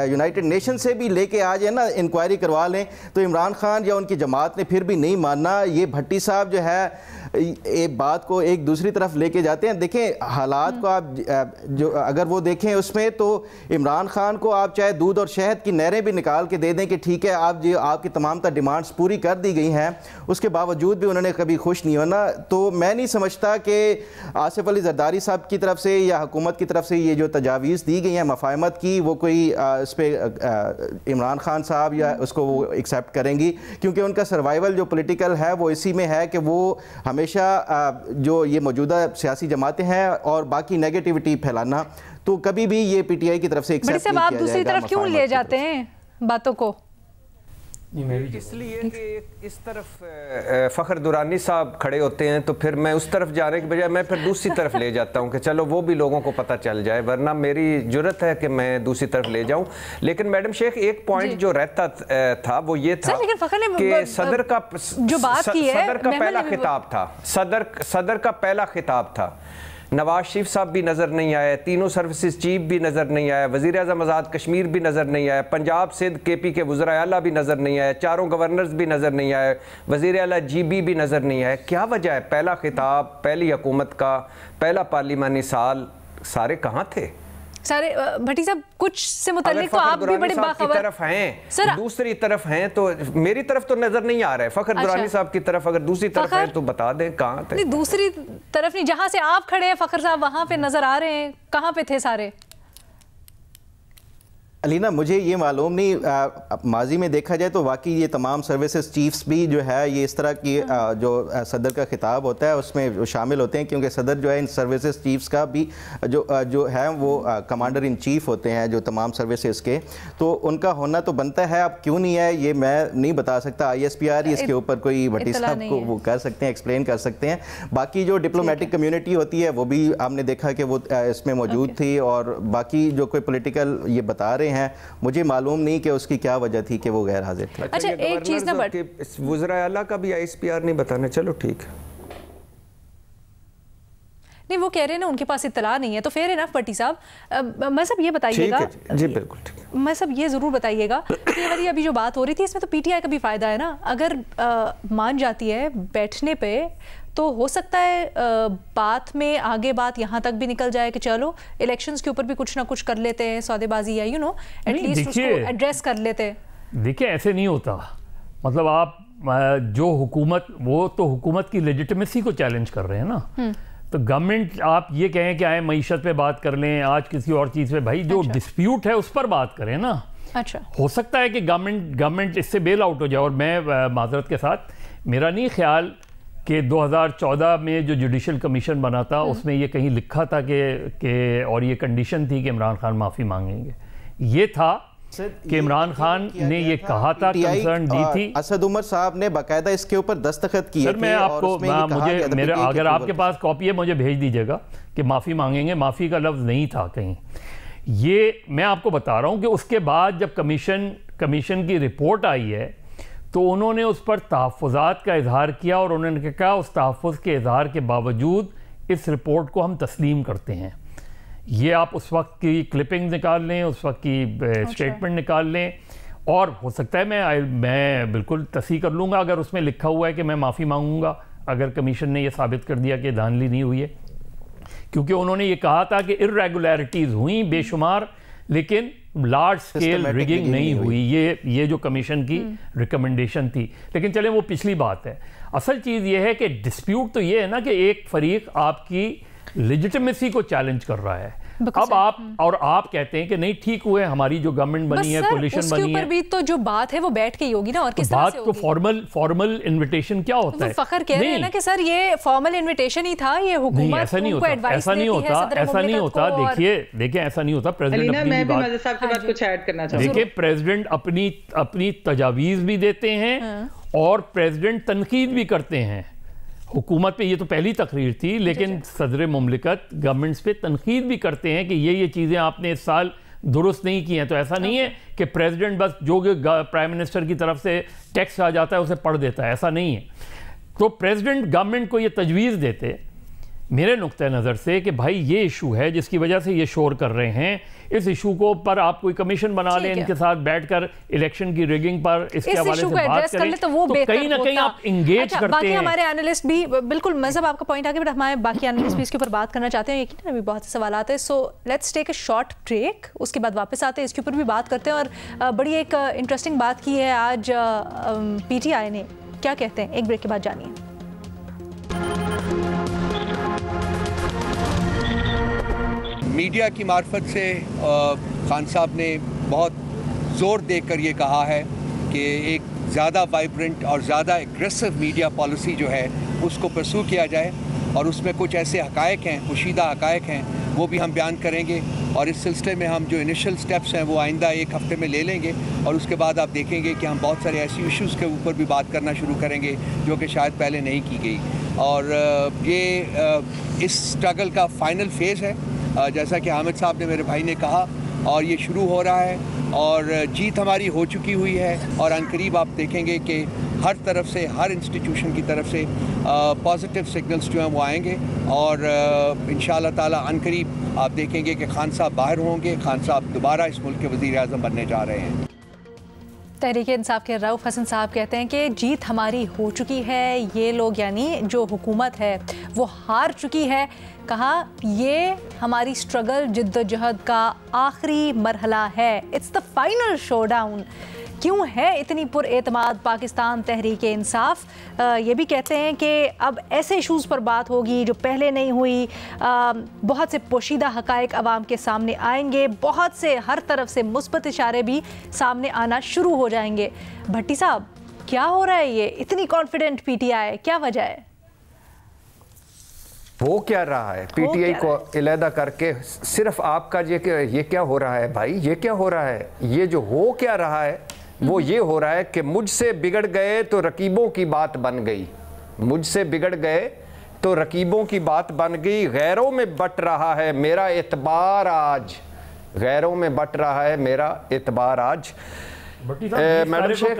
यूनाइटेड नेशन से भी लेके आ जाए ना, इंक्वायरी करवा लें, तो इमरान खान या उनकी जमात ने फिर भी नहीं मानना। ये भट्टी साहब जो है एक बात को एक दूसरी तरफ लेके जाते हैं। देखें हालात को आप जो अगर वो देखें उसमें तो इमरान खान को आप चाहे दूध और शहद की नहरें भी निकाल के दे दें कि ठीक है आप जो आपकी तमाम डिमांड्स पूरी कर दी गई हैं, उसके बावजूद भी उन्होंने कभी खुश नहीं होना। तो मैं नहीं समझता कि आसिफ अली जरदारी साहब की तरफ से या हुकूमत की तरफ से ये जो तजावीज़ दी गई हैं मफाहमत की, वो कोई इस पर इमरान खान साहब या उसको वो एक्सेप्ट करेंगी, क्योंकि उनका सर्वाइवल जो पॉलिटिकल है वो इसी में है कि वो हमेशा जो ये मौजूदा सियासी जमातें हैं और बाकी नेगेटिविटी फैलाना, तो कभी भी ये पीटीआई की तरफ से एक्सेप्ट नहीं किया जाएगा। आप दूसरी तरफ क्यों ले जाते हैं बातों को? इसलिए कि इस तरफ फ़खर दुरानी साहब खड़े होते हैं तो फिर मैं उस तरफ जाने के बजाय मैं फिर दूसरी तरफ ले जाता हूं कि चलो वो भी लोगों को पता चल जाए, वरना मेरी जुर्रत है कि मैं दूसरी तरफ ले जाऊं। लेकिन मैडम शेख एक पॉइंट जो रहता था वो ये था कि सदर का पहला खिताब था, सदर का पहला खिताब था। नवाज शरीफ साहब भी नज़र नहीं आए, तीनों सर्विसेज चीफ भी नज़र नहीं आया, वज़ीर आज़म आज़ाद कश्मीर भी नज़र नहीं आया, पंजाब सिंध केपी के वज़ीर आला भी नज़र नहीं आए, चारों गवर्नर्स भी नज़र नहीं आए, वज़ीर आला जीबी भी नज़र नहीं आए। क्या वजह है? पहला खिताब, पहली हुकूमत का पहला पार्लिमानी साल, सारे कहाँ थे? सारे भट्टी साहब कुछ से मुताल्लिक तो आप भी बड़े बाखबर तरफ हैं, दूसरी तरफ हैं, तो मेरी तरफ तो नजर नहीं आ रहा है। फ़खर दुरानी साहब की तरफ अगर दूसरी तरफ है तो बता दें कहाँ थे। नहीं, दूसरी तरफ नहीं, जहां से आप खड़े हैं फ़खर साहब वहां पे नजर आ रहे हैं। कहाँ पे थे सारे? अलीना मुझे ये मालूम नहीं, माजी में देखा जाए तो वाकई ये तमाम सर्विसेज चीफ्स भी जो है ये इस तरह की जो सदर का खिताब होता है उसमें शामिल होते हैं, क्योंकि सदर जो है इन सर्विसेज चीफ्स का भी जो है वो कमांडर इन चीफ होते हैं जो तमाम सर्विसेज के, तो उनका होना तो बनता है। अब क्यों नहीं है ये मैं नहीं बता सकता, ISPR ही इसके ऊपर कोई भट्टी साहब को वो कर सकते हैं, एक्सप्लेन कर सकते हैं। बाकी जो डिप्लोमेटिक कम्यूनिटी होती है वो भी आपने देखा कि वो इसमें मौजूद थी, और बाकी जो कोई पोलिटिकल ये बता रहे हैं, मुझे मालूम नहीं कि उसकी क्या वजह थी कि वो गैर हाजिर थे। अच्छा एक चीज ना वज़ीर आला का भी ISPR नहीं बताना, चलो ठीक है। नहीं वो कह रहे हैं ना उनके पास इत्तला नहीं है, तो फेयर इनफ भट्टी साहब मैं सब ये बताइएगा जी बिल्कुल ठीक, मैं सब ये ज़रूर बताइएगा कि वाली अभी जो बात हो रही थी इसमें तो PTI का भी फ़ायदा है ना। अगर मान जाती है बैठने पे तो हो सकता है बात में आगे बात यहाँ तक भी निकल जाए कि चलो इलेक्शंस के ऊपर भी कुछ ना कुछ कर लेते हैं, सौदेबाजी या एटलीस्ट उसको एड्रेस कर लेते हैं। देखिए ऐसे नहीं होता, मतलब आप जो हुकूमत, वो तो हुकूमत की लेजिटिमेसी को चैलेंज कर रहे हैं ना, तो गवर्नमेंट आप ये कहें कि आए मईशत पे बात कर लें, आज किसी और चीज़ पे, भाई जो डिस्प्यूट है उस पर बात करें ना। अच्छा हो सकता है कि गवर्नमेंट इससे बेल आउट हो जाए, और मैं माजरत के साथ मेरा नहीं ख्याल कि 2014 में जो जुडिशल कमीशन बना था उसमें ये कहीं लिखा था कि और ये कंडीशन थी कि इमरान खान माफ़ी मांगेंगे। ये था कि इमरान खान ने ये कहा था, कंसर्न दी थी। असद उमर साहब ने बाकायदा इसके ऊपर दस्तखत किए थे। मैं आपको मुझे मेरे अगर आपके पास कॉपी है मुझे भेज दीजिएगा कि माफ़ी मांगेंगे, माफ़ी का लफ्ज़ नहीं था कहीं। ये मैं आपको बता रहा हूँ कि उसके बाद जब कमीशन की रिपोर्ट आई है तो उन्होंने उस पर तहफ़्फ़ुज़ात का इजहार किया, और उन्होंने कहा उस तहफ़्फ़ुज़ के इजहार के बावजूद इस रिपोर्ट को हम तस्लीम करते हैं। ये आप उस वक्त की क्लिपिंग निकाल लें, उस वक्त की स्टेटमेंट निकाल लें, और हो सकता है मैं बिल्कुल तस्दीक कर लूँगा अगर उसमें लिखा हुआ है कि मैं माफ़ी मांगूंगा अगर कमीशन ने यह साबित कर दिया कि धांधली नहीं हुई है, क्योंकि उन्होंने ये कहा था कि इर्रेगुलरिटीज़ हुई बेशुमार, लेकिन लार्ज स्केल रिगिंग नहीं हुई। ये जो कमीशन की रिकमेंडेशन थी। लेकिन चलें वो पिछली बात है। असल चीज़ ये है कि डिस्प्यूट तो ये है ना कि एक फरीक आपकी लेजिटिमेसी को चैलेंज कर रहा है। अब आप कहते हैं कि नहीं ठीक हुए, हमारी जो गवर्नमेंट बनी है, कोलिशन बनी है, भी तो जो बात है वो बैठ के ही होगी ना, और किस तरह से होगी? बात को फॉर्मल इन्विटेशन क्या होता है? फखर कह रहे हैं ना कि सर ये फॉर्मल इन्विटेशन ही था, ये हुकूमत ऐसा नहीं होता, ऐसा नहीं होता। देखिए ऐसा नहीं होता। देखिए प्रेसिडेंट अपनी तजावीज़ भी देते हैं और प्रेसिडेंट तनकीद भी करते हैं हुकूमत पे। ये तो पहली तकरीर थी, लेकिन सदर मुमलिकत गवर्नमेंट्स पे तनकीद भी करते हैं कि ये चीज़ें आपने इस साल दुरुस्त नहीं किए हैं। तो ऐसा नहीं है कि प्रेसिडेंट बस जो प्राइम मिनिस्टर की तरफ से टेक्स्ट आ जाता है उसे पढ़ देता है, ऐसा नहीं है। तो प्रेसिडेंट गवर्नमेंट को ये तजवीज़ देते मेरे नुक्ते नज़र से कि भाई ये इशू है जिसकी वजह से ये शोर कर रहे हैं, इस इशू को पर आप कोई कमीशन बना लें, इनके साथ बैठकर इलेक्शन की रिगिंग पर इसके हवाले से बात करें, तो वो कहीं ना कहीं आप इंगेज करते बाकी हैं। हमारे एनालिस्ट भी बिल्कुल मज़हब आपका पॉइंट आगे, बट हमारे बाकी एनालिस्ट भी इसके ऊपर बात करना चाहते हैं, यकीन अभी बहुत से सवाल आते हैं। So let's take a short break, उसके बाद वापस आते हैं, इसके ऊपर भी बात करते हैं। और बड़ी एक इंटरेस्टिंग बात की है आज PTI ने, क्या कहते हैं, एक ब्रेक के बाद जानिए। मीडिया की मार्फत से खान साहब ने बहुत ज़ोर देकर ये कहा है कि एक ज़्यादा वाइब्रेंट और ज़्यादा एग्रेसिव मीडिया पॉलिसी जो है उसको परसू किया जाए, और उसमें कुछ ऐसे हक़ाइक़ हैं, पोशीदा हक़ाइक़ हैं, वो भी हम बयान करेंगे। और इस सिलसिले में हम जो इनिशियल स्टेप्स हैं वो आइंदा एक हफ़्ते में ले लेंगे, और उसके बाद आप देखेंगे कि हम बहुत सारे ऐसी इश्यूज़ के ऊपर भी बात करना शुरू करेंगे जो कि शायद पहले नहीं की गई। और ये इस स्ट्रगल का फ़ाइनल फेज़ है, जैसा कि हामिद साहब ने, मेरे भाई ने कहा, और ये शुरू हो रहा है और जीत हमारी हो चुकी हुई है। और अनकरीब आप देखेंगे कि हर तरफ से, हर इंस्टीट्यूशन की तरफ से पॉजिटिव सिग्नल्स जो हैं वो आएंगे, और इंशाअल्लाह ताला अनकरीब आप देखेंगे कि खान साहब बाहर होंगे, खान साहब दोबारा इस मुल्क के वज़ीर आज़म बनने जा रहे हैं। तहरीक इंसाफ के रऊफ़ हसन साहब कहते हैं कि जीत हमारी हो चुकी है, ये लोग यानी जो हुकूमत है वो हार चुकी है। कहा ये हमारी स्ट्रगल जिद्दोजहद का आखिरी मरहला है, इट्स द फाइनल शोडाउन। क्यों है इतनी पुरएतमाद पाकिस्तान तहरीक इंसाफ? ये भी कहते हैं कि अब ऐसे इशूज़ पर बात होगी जो पहले नहीं हुई, बहुत से पोशीदा हक़ाइक़ अवाम के सामने आएंगे, बहुत से हर तरफ से मुस्बत इशारे भी सामने आना शुरू हो जाएंगे। भट्टी साहब, क्या हो रहा है? ये इतनी कॉन्फिडेंट PTI, क्या वजह है? वो क्या रहा है PTI को अलहदा करके? सिर्फ आपका ये क्या हो रहा है भाई, ये क्या हो रहा है? ये जो हो क्या रहा है वो ये हो रहा है कि मुझसे बिगड़ गए तो रकीबों की बात बन गई, मुझसे बिगड़ गए तो रकीबों की बात बन गई। गैरों में बट रहा है मेरा एतबार आज, गैरों में बट रहा है मेरा एतबार आज। मैडम शेख,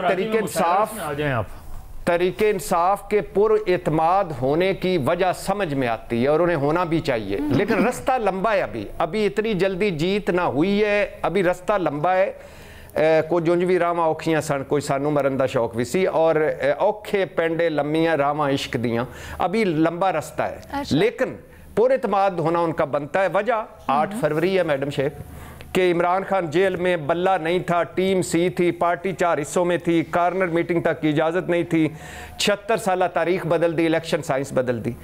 तरीके इंसाफ के पुरएतमाद होने की वजह समझ में आती है और उन्हें होना भी चाहिए, लेकिन रास्ता लंबा है। अभी इतनी जल्दी जीत ना हुई है, अभी रास्ता लंबा है। को जुंजवी रामा औखियां सन, कोई सानू मरन दा शौक भी सी, और औखे पेंडे लम्मियां रामा इश्क दियां, अभी लंबा रास्ता है। अच्छा। लेकिन पुरएतमाद होना उनका बनता है। वजह 8 फरवरी है मैडम शेख, कि इमरान खान जेल में, बल्ला नहीं था, टीम सी थी, पार्टी 4 हिस्सों में थी, कॉर्नर मीटिंग तक की इजाज़त नहीं थी, 76 साल तारीख बदल दी, इलेक्शन साइंस बदल दी।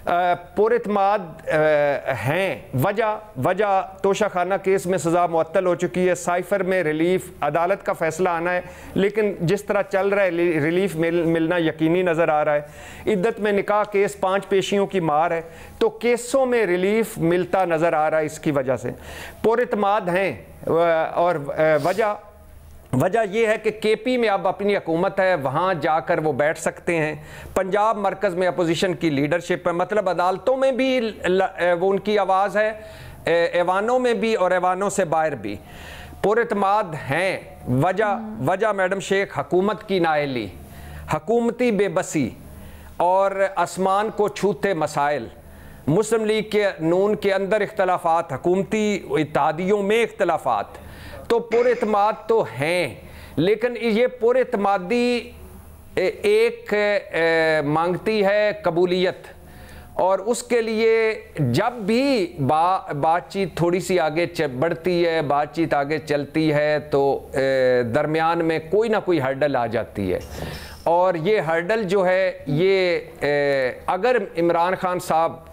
पुरएतमाद हैं। वजह तोशाखाना केस में सज़ा मुअत्तल हो चुकी है, साइफर में रिलीफ, अदालत का फैसला आना है, लेकिन जिस तरह चल रहा है रिलीफ मिलना यकीनी नज़र आ रहा है। इद्दत में निकाह केस 5 पेशियों की मार है, तो केसों में रिलीफ मिलता नज़र आ रहा है। इसकी वजह से पुरएतमाद हैं। और वजह यह है कि KP में अब अपनी हुकूमत है, वहाँ जाकर वो बैठ सकते हैं। पंजाब मरकज़ में अपोजिशन की लीडरशिप है, मतलब अदालतों में भी वो उनकी आवाज़ है, ऐवानों में भी और ऐवानों से बाहर भी। पुरएतमाद हैं। वजह मैडम शेख, हुकूमत की नाअहली, हुकूमती बेबसी और आसमान को छूते मसाइल, मुस्लिम लीग के नून के अंदर इख्तलाफात, हुकूमती इत्तेहादियों में इख्तलाफात, तो पुरएतमाद तो हैं, लेकिन ये पुरएतमादी एक मांगती है कबूलियत, और उसके लिए जब भी बातचीत थोड़ी सी आगे बढ़ती है, बातचीत आगे चलती है, तो दरमियान में कोई ना कोई हर्डल आ जाती है। और ये हर्डल जो है ये अगर इमरान खान साहब,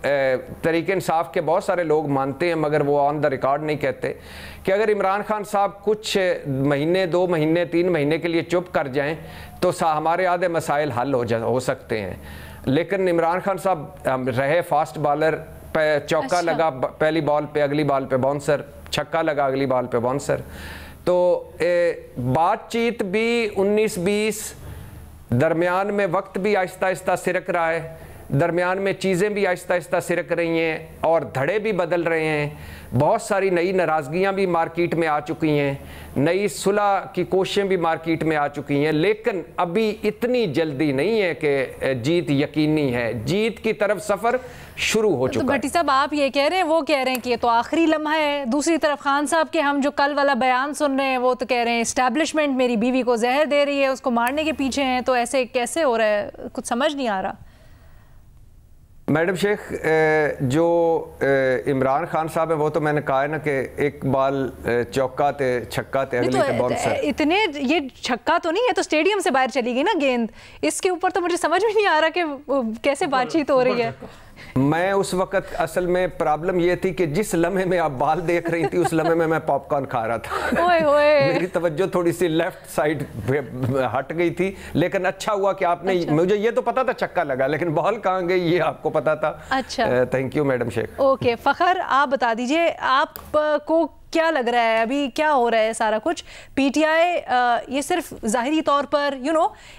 तरीके इंसाफ के बहुत सारे लोग मानते हैं मगर वो ऑन द रिकॉर्ड नहीं कहते, कि अगर इमरान खान साहब कुछ महीने, 2 महीने, 3 महीने के लिए चुप कर जाएं तो हमारे आधे मसाइल हल हो सकते हैं। लेकिन इमरान खान साहब रहे फास्ट बॉलर, चौका लगा पहली बॉल पे, अगली बॉल पे बाउंसर, छक्का लगा अगली बॉल पे बाउंसर। तो बातचीत भी 19-20, दरमियान में वक्त भी आहिस्ता आहिस्ता सिरक रहा है, दरमियान में चीज़ें भी आहिस्ता आहिस्ता सिरक रही हैं और धड़े भी बदल रहे हैं। बहुत सारी नई नाराज़गियाँ भी मार्केट में आ चुकी हैं, नई सुलह की कोशिशें भी मार्केट में आ चुकी हैं, लेकिन अभी इतनी जल्दी नहीं है कि जीत यकीनी है। जीत की तरफ सफ़र शुरू हो चुका है। भट्टी साहब आप ये कह रहे हैं, वो कह रहे हैं कि ये तो आखिरी लम्हा है। दूसरी तरफ खान साहब के हम जो कल वाला बयान सुन रहे हैं वो तो कह रहे हैं इस्टेब्लिशमेंट मेरी बीवी को जहर दे रही है, उसको मारने के पीछे हैं। तो ऐसे कैसे हो रहा है, कुछ समझ नहीं आ रहा। मैडम शेख, जो इमरान खान साहब है वो तो मैंने कहा है ना कि एक बाल चौका थे छक्का थे अगले के बाउंसर। इतने ये छक्का तो नहीं है, तो स्टेडियम से बाहर चली गई ना गेंद। इसके ऊपर तो मुझे समझ में नहीं आ रहा कि कैसे बातचीत हो रही है। मैं उस वक्त असल में प्रॉब्लम ये थी कि जिस लम्हे में आप बाल देख रही थी उस लम्हे में मैं पॉपकॉर्न खा रहा था। ओए होए। मेरी तवज्जो थोड़ी सी लेफ्ट साइड हट गई थी, लेकिन अच्छा हुआ कि आपने मुझे ये तो पता था छक्का लगा, लेकिन बॉल कहाँ गई ये आपको पता था। अच्छा, thank you madam Sheikh. Okay Fakhar, आप बता दीजिए आपको क्या लग रहा है, अभी क्या हो रहा है सारा कुछ। पीटीआई ये सिर्फ ज़ाहिरी तौर पर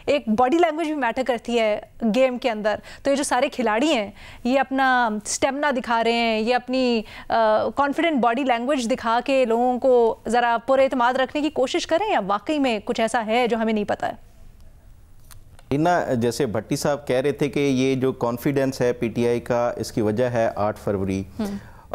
एक बॉडी लैंग्वेज भी मैटर करती है गेम के अंदर। तो ये जो सारे खिलाड़ी हैं ये अपना स्टेमिना दिखा रहे हैं, ये अपनी कॉन्फिडेंट बॉडी लैंग्वेज दिखा के लोगों को ज़रा पुरएतमाद रखने की कोशिश करें, या वाकई में कुछ ऐसा है जो हमें नहीं पता है। ना जैसे भट्टी साहब कह रहे थे कि ये जो कॉन्फिडेंस है पीटीआई का, इसकी वजह है 8 फरवरी।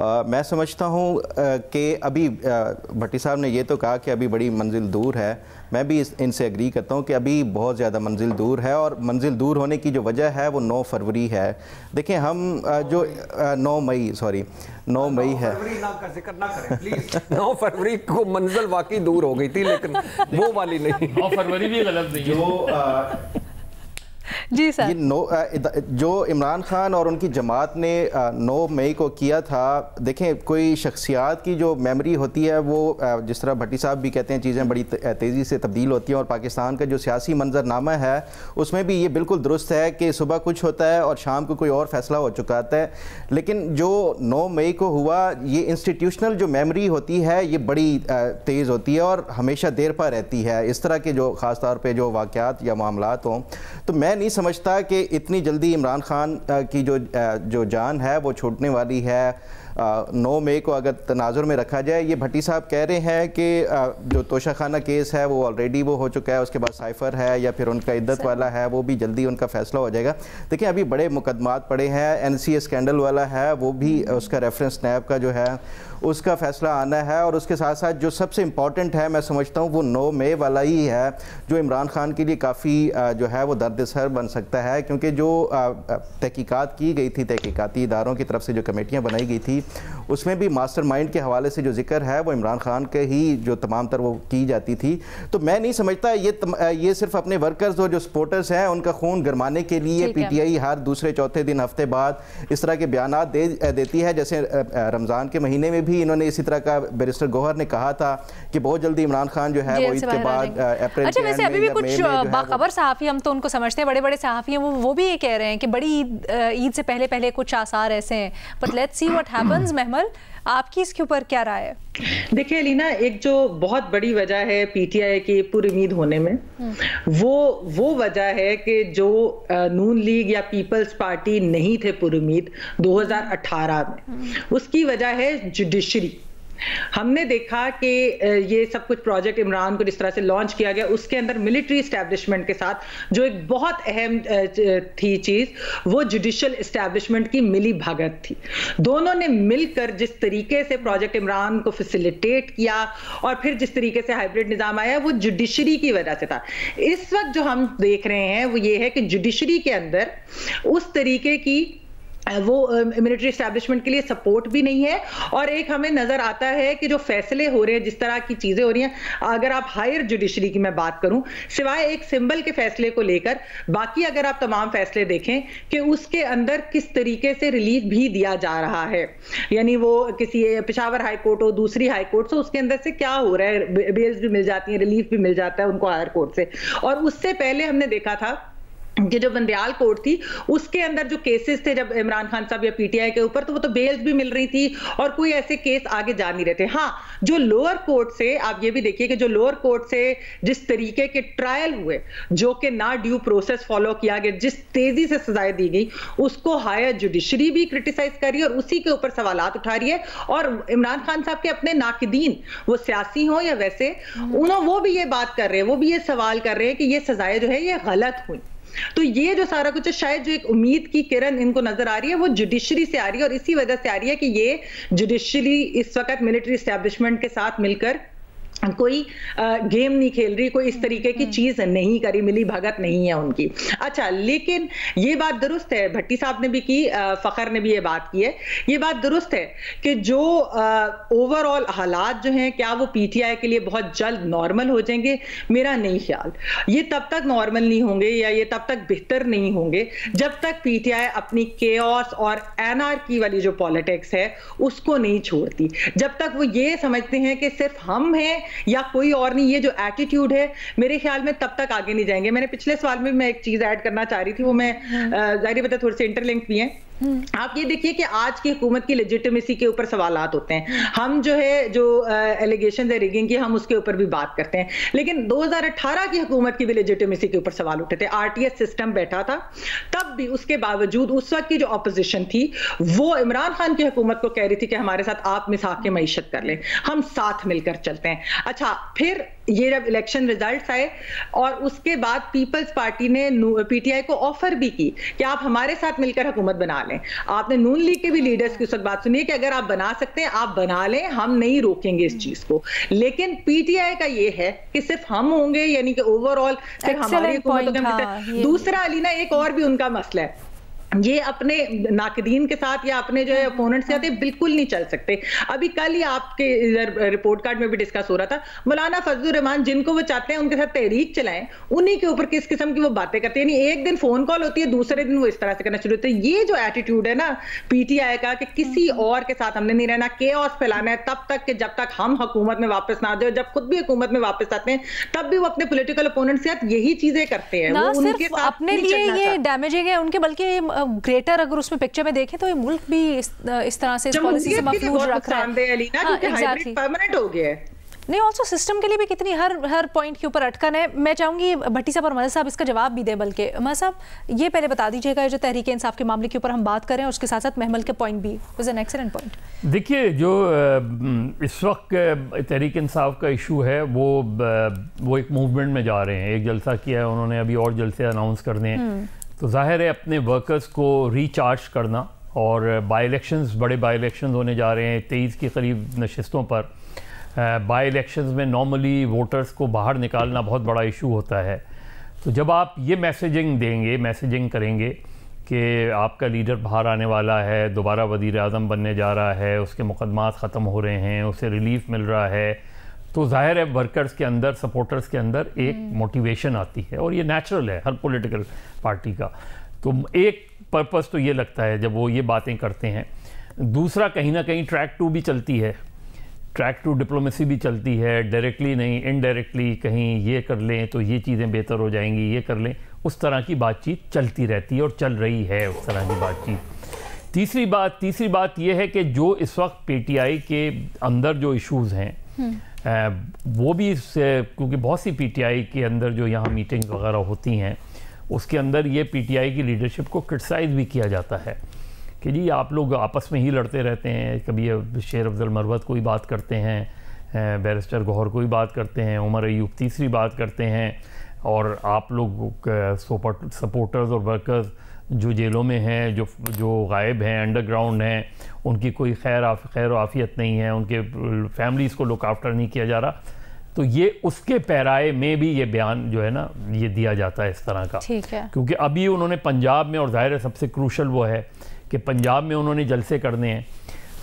मैं समझता हूँ कि अभी भट्टी साहब ने ये तो कहा कि अभी बड़ी मंजिल दूर है। मैं भी इनसे एग्री करता हूँ कि अभी बहुत ज़्यादा मंजिल दूर है, और मंजिल दूर होने की जो वजह है वो 9 फरवरी है। देखिए हम जो 9 मई है। 9 फरवरी को मंजिल वाकई दूर हो गई थी, लेकिन वो वाली नहीं। 9 फरवरी भी गलत नहीं जो जी सर, ये जो इमरान खान और उनकी जमात ने 9 मई को किया था, देखें कोई शख्सियात की जो मेमोरी होती है वो जिस तरह भट्टी साहब भी कहते हैं चीज़ें बड़ी तेज़ी से तब्दील होती हैं, और पाकिस्तान का जो सियासी मंजरनामा है उसमें भी ये बिल्कुल दुरुस्त है कि सुबह कुछ होता है और शाम को कोई और फैसला हो चुका है। लेकिन जो 9 मई को हुआ, ये इंस्टीट्यूशनल जो मेमोरी होती है ये बड़ी तेज़ होती है और हमेशा देर पर रहती है। इस तरह के जो ख़ास तौर पर जो वाक़यात या मामलात हों, तो मैं नहीं समझता कि इतनी जल्दी इमरान खान की जो जान है वो छूटने वाली है। 9 मई को अगर तनाजुर में रखा जाए, ये भट्टी साहब कह रहे हैं कि जो तोशाखाना केस है वो ऑलरेडी वो हो चुका है, उसके बाद साइफर है या फिर उनका इद्दत वाला है, वो भी जल्दी उनका फैसला हो जाएगा। देखिए अभी बड़े मुकदमात पड़े हैं, NCA स्कैंडल वाला है वो भी, उसका रेफरेंस नैब का जो है उसका फैसला आना है, और उसके साथ साथ जो सबसे इम्पॉर्टेंट है मैं समझता हूँ वो 9 मई वाला ही है, जो इमरान खान के लिए काफ़ी जो है वो दर्दसर बन सकता है। क्योंकि जो तहकीकात की गई थी, तहकीकाती इदारों की तरफ से जो कमेटियाँ बनाई गई थी, उसमें भी मास्टरमाइंड के हवाले से जो जिक्र है वो इमरान खान के ही जो तमाम तर वो की जाती थी। तो मैं नहीं समझता ये सिर्फ अपने वर्कर्स और जो सपोर्टर्स हैं उनका खून गरमाने के लिए पीटीआई हर दूसरे चौथे दिन हफ्ते बाद इस तरह के बयानात देती है। जैसे रमज़ान के महीने में भी इन्होंने इसी तरह का बैरिस्टर गौहर ने कहा था कि बहुत जल्दी इमरान खान जो है वो ईद के बाद अप्रैल। अच्छा, वैसे अभी भी कुछ बाखबर सहाफ़ी, हम तो उनको समझते हैं बड़े बड़े सहाफ़ी हैं, वो भी ये कह रहे हैं कि बड़ी ईद से पहले कुछ आसार ऐसे हैं, but let's see what happens. Mahmal, आपकी इसके ऊपर क्या राय है? देखिए अलीना, एक जो बहुत बड़ी वजह है पीटीआई की पुरुमीद होने में, वो वजह है कि जो नून लीग या पीपल्स पार्टी नहीं थे पुरुमीद 2018 में, उसकी वजह है जुडिशरी। हमने देखा कि ये सब कुछ प्रोजेक्ट इमरान को जिस तरह से लॉन्च किया गया, उसके अंदर मिलिट्री एस्टैब्लिशमेंट के साथ जो एक बहुत अहम थी चीज, वो जुडिशियल एस्टैब्लिशमेंट की मिली भगत थी। दोनों ने मिलकर जिस तरीके से प्रोजेक्ट इमरान को फैसिलिटेट किया और फिर जिस तरीके से हाइब्रिड निजाम आया, वो जुडिशरी की वजह से था। इस वक्त जो हम देख रहे हैं वो ये है कि जुडिशरी के अंदर उस तरीके की वो मिलिट्री एस्टैब्लिशमेंट के लिए सपोर्ट भी नहीं है, और एक हमें नजर आता है कि जो फैसले हो रहे हैं, जिस तरह की चीजें हो रही हैं, अगर आप हायर जुडिशरी की मैं बात करूं, सिवाय एक सिंबल के फैसले को लेकर बाकी अगर आप तमाम फैसले देखें कि उसके अंदर किस तरीके से रिलीफ भी दिया जा रहा है, यानी वो किसी पेशावर हाई कोर्ट हो, दूसरी हाई कोर्ट हो, उसके अंदर से क्या हो रहा है, बेल्स भी मिल जाती है, रिलीफ भी मिल जाता है उनको हायर कोर्ट से। और उससे पहले हमने देखा था कि जो बंदियाल कोर्ट थी उसके अंदर जो केसेस थे जब इमरान खान साहब या पीटीआई के ऊपर, तो वो तो बेल्स भी मिल रही थी और कोई ऐसे केस आगे जा नहीं रहे थे। हाँ, जो लोअर कोर्ट से, आप ये भी देखिए कि जो लोअर कोर्ट से जिस तरीके के ट्रायल हुए, जो कि ना ड्यू प्रोसेस फॉलो किया गया, जिस तेजी से सजाएं दी गई, उसको हायर जुडिशरी भी क्रिटिसाइज कर रही है और उसी के ऊपर सवालात उठा रही है। और इमरान खान साहब के अपने नाकिदीन, वो सियासी हो या वैसे, वो भी ये बात कर रहे हैं, वो भी ये सवाल कर रहे हैं कि ये सजाएं जो है ये गलत हुई। तो ये जो सारा कुछ है, शायद जो एक उम्मीद की किरण इनको नजर आ रही है वो जुडिशरी से आ रही है, और इसी वजह से आ रही है कि ये जुडिशरी इस वक्त मिलिट्री एस्टैब्लिशमेंट के साथ मिलकर कोई गेम नहीं खेल रही, कोई इस तरीके की चीज नहीं करी, मिली भगत नहीं है उनकी। अच्छा, लेकिन ये बात दुरुस्त है, भट्टी साहब ने भी की, फखर ने भी ये बात की है, ये बात दुरुस्त है कि जो ओवरऑल हालात जो हैं, क्या वो पीटीआई के लिए बहुत जल्द नॉर्मल हो जाएंगे? मेरा नहीं ख्याल। ये तब तक नॉर्मल नहीं होंगे या ये तब तक बेहतर नहीं होंगे जब तक पीटीआई अपनी केओस और एनार्की वाली जो पॉलिटिक्स है उसको नहीं छोड़ती, जब तक वो ये समझते हैं कि सिर्फ हम हैं या कोई और नहीं, ये जो एटीट्यूड है, मेरे ख्याल में तब तक आगे नहीं जाएंगे। मैंने पिछले सवाल में मैं एक चीज ऐड करना चाह रही थी, वो मैं जाहिर बता थोड़े से इंटरलिंक भी हैं। आप ये देखिए कि आज की हुकूमत की लेजिटिमेसी के ऊपर सवालात होते हैं, हम जो है जो एलिगेशन है रिगिंग की, हम उसके ऊपर भी बात करते हैं, लेकिन 2018 की हुकूमत की भी लेजिटिमेसी के ऊपर सवाल उठे थे। आरटीएस सिस्टम बैठा था, तब भी उसके बावजूद उस वक्त की जो ऑपोजिशन थी वो इमरान खान की हुकूमत को कह रही थी कि हमारे साथ आप मिसाक के मईशत कर लें, हम साथ मिलकर चलते हैं। अच्छा, फिर ये जब इलेक्शन रिजल्ट्स आए और उसके बाद पीपल्स पार्टी ने पीटीआई को ऑफर भी की कि आप हमारे साथ मिलकर हुकूमत बना लें। आपने नून लीग के भी लीडर्स की उस वक्त बात सुनी कि अगर आप बना सकते हैं आप बना लें, हम नहीं रोकेंगे इस चीज को। लेकिन पीटीआई का ये है कि सिर्फ हम होंगे, यानी कि ओवरऑल सिर्फ हमारी हुकूमत। दूसरा अलीना, एक और भी उनका मसला है, ये अपने नाकदीन के साथ या अपने जो है अपोनेंट से आते बिल्कुल नहीं चल सकते। अभी कल ही आपके इधर रिपोर्ट कार्ड में भी डिस्कस हो रहा था, मौलाना फजलुर रहमान जिनको वो चाहते हैं उनके साथ तहरीक चलाएं, उन्हीं के ऊपर किस किस्म की वो बातें करते हैं। यानी एक दिन फोन कॉल होती है, दूसरे दिन वो इस तरह से करना शुरू होते हैं। ये जो एटीट्यूड है ना पीटीआई का कि किसी और के साथ हमने नहीं रहना, केओस फैलाना है तब तक कि जब तक हम हुकूमत में वापस ना आ जाए, जब खुद भी हुकूमत में वापस आते हैं तब भी वो अपने पॉलिटिकल अपोनेंट के साथ यही चीजें करते हैं। ना सिर्फ अपने लिए ये डैमेजिंग है उनके, बल्कि ग्रेटर अगर उसमें पिक्चर में देखें तो ये मुल्क भी इस तरह से इस पॉलिसी से मफलूज रख रहा है, परमानेंट हो गया है। नहीं, ऑल्सो सिस्टम के लिए भी कितनी हर पॉइंट के ऊपर अटकन है। मैं चाहूंगी भट्टी साहब और मदद साहब इसका जवाब भी दें, बल्कि मदद साहब ये पहले बता दीजिएगा जो तहरीक इंसाफ के मामले के ऊपर हम बात करें, उसके साथ साथ महमल के पॉइंट भी वाज एन एक्सीलेंट पॉइंट। देखिए, जो इस वक्त तहरीक इंसाफ का इशू है वो एक मूवमेंट में जा रहे हैं। एक जलसा किया है उन्होंने, अभी और जलसे अनाउंस करने हैं, तो जाहिर है अपने वर्कर्स को रिचार्ज करना, और बाई इलेक्शंस, बड़े बाई इलेक्शंस होने जा रहे हैं 23 के करीब नशिस्तों पर। बाई इलेक्शंस में नॉर्मली वोटर्स को बाहर निकालना बहुत बड़ा इशू होता है। तो जब आप ये मैसेजिंग करेंगे कि आपका लीडर बाहर आने वाला है, दोबारा वज़ीर आज़म बनने जा रहा है, उसके मुकदमात ख़त्म हो रहे हैं, उसे रिलीफ मिल रहा है, तो जाहिर है वर्कर्स के अंदर, सपोर्टर्स के अंदर एक मोटिवेशन आती है, और ये नेचुरल है हर पॉलिटिकल पार्टी का। तो एक पर्पस तो ये लगता है जब वो ये बातें करते हैं। दूसरा, कहीं ना कहीं ट्रैक टू भी चलती है, ट्रैक टू डिप्लोमेसी भी चलती है, डायरेक्टली नहीं इनडायरेक्टली, कहीं ये कर लें तो ये चीज़ें बेहतर हो जाएंगी, ये कर लें, उस तरह की बातचीत चलती रहती है और चल रही है उस तरह की बातचीत। तीसरी बात ये है कि जो इस वक्त पीटीआई के अंदर जो इश्यूज़ हैं वो भी, क्योंकि बहुत सी पीटीआई के अंदर जो यहाँ मीटिंग्स वगैरह होती हैं उसके अंदर ये पीटीआई की लीडरशिप को क्रिटिसाइज़ भी किया जाता है कि जी आप लोग आपस में ही लड़ते रहते हैं, कभी शेर अफजल मरवत कोई बात करते हैं, बैरिस्टर गौहर कोई बात करते हैं, उमर अयूब तीसरी बात करते हैं, और आप लोग सपोर्टर्स और वर्कर्स जो जेलों में हैं, जो गायब हैं, अंडरग्राउंड हैं, उनकी कोई खैर आफियत नहीं है, उनके फैमिलीज़ को लुक आफ्टर नहीं किया जा रहा। तो ये उसके पैराए में भी ये बयान जो है ना ये दिया जाता है इस तरह का, ठीक है। क्योंकि अभी उन्होंने पंजाब में, और जाहिर है सबसे क्रूशल वो है कि पंजाब में उन्होंने जलसे करने हैं,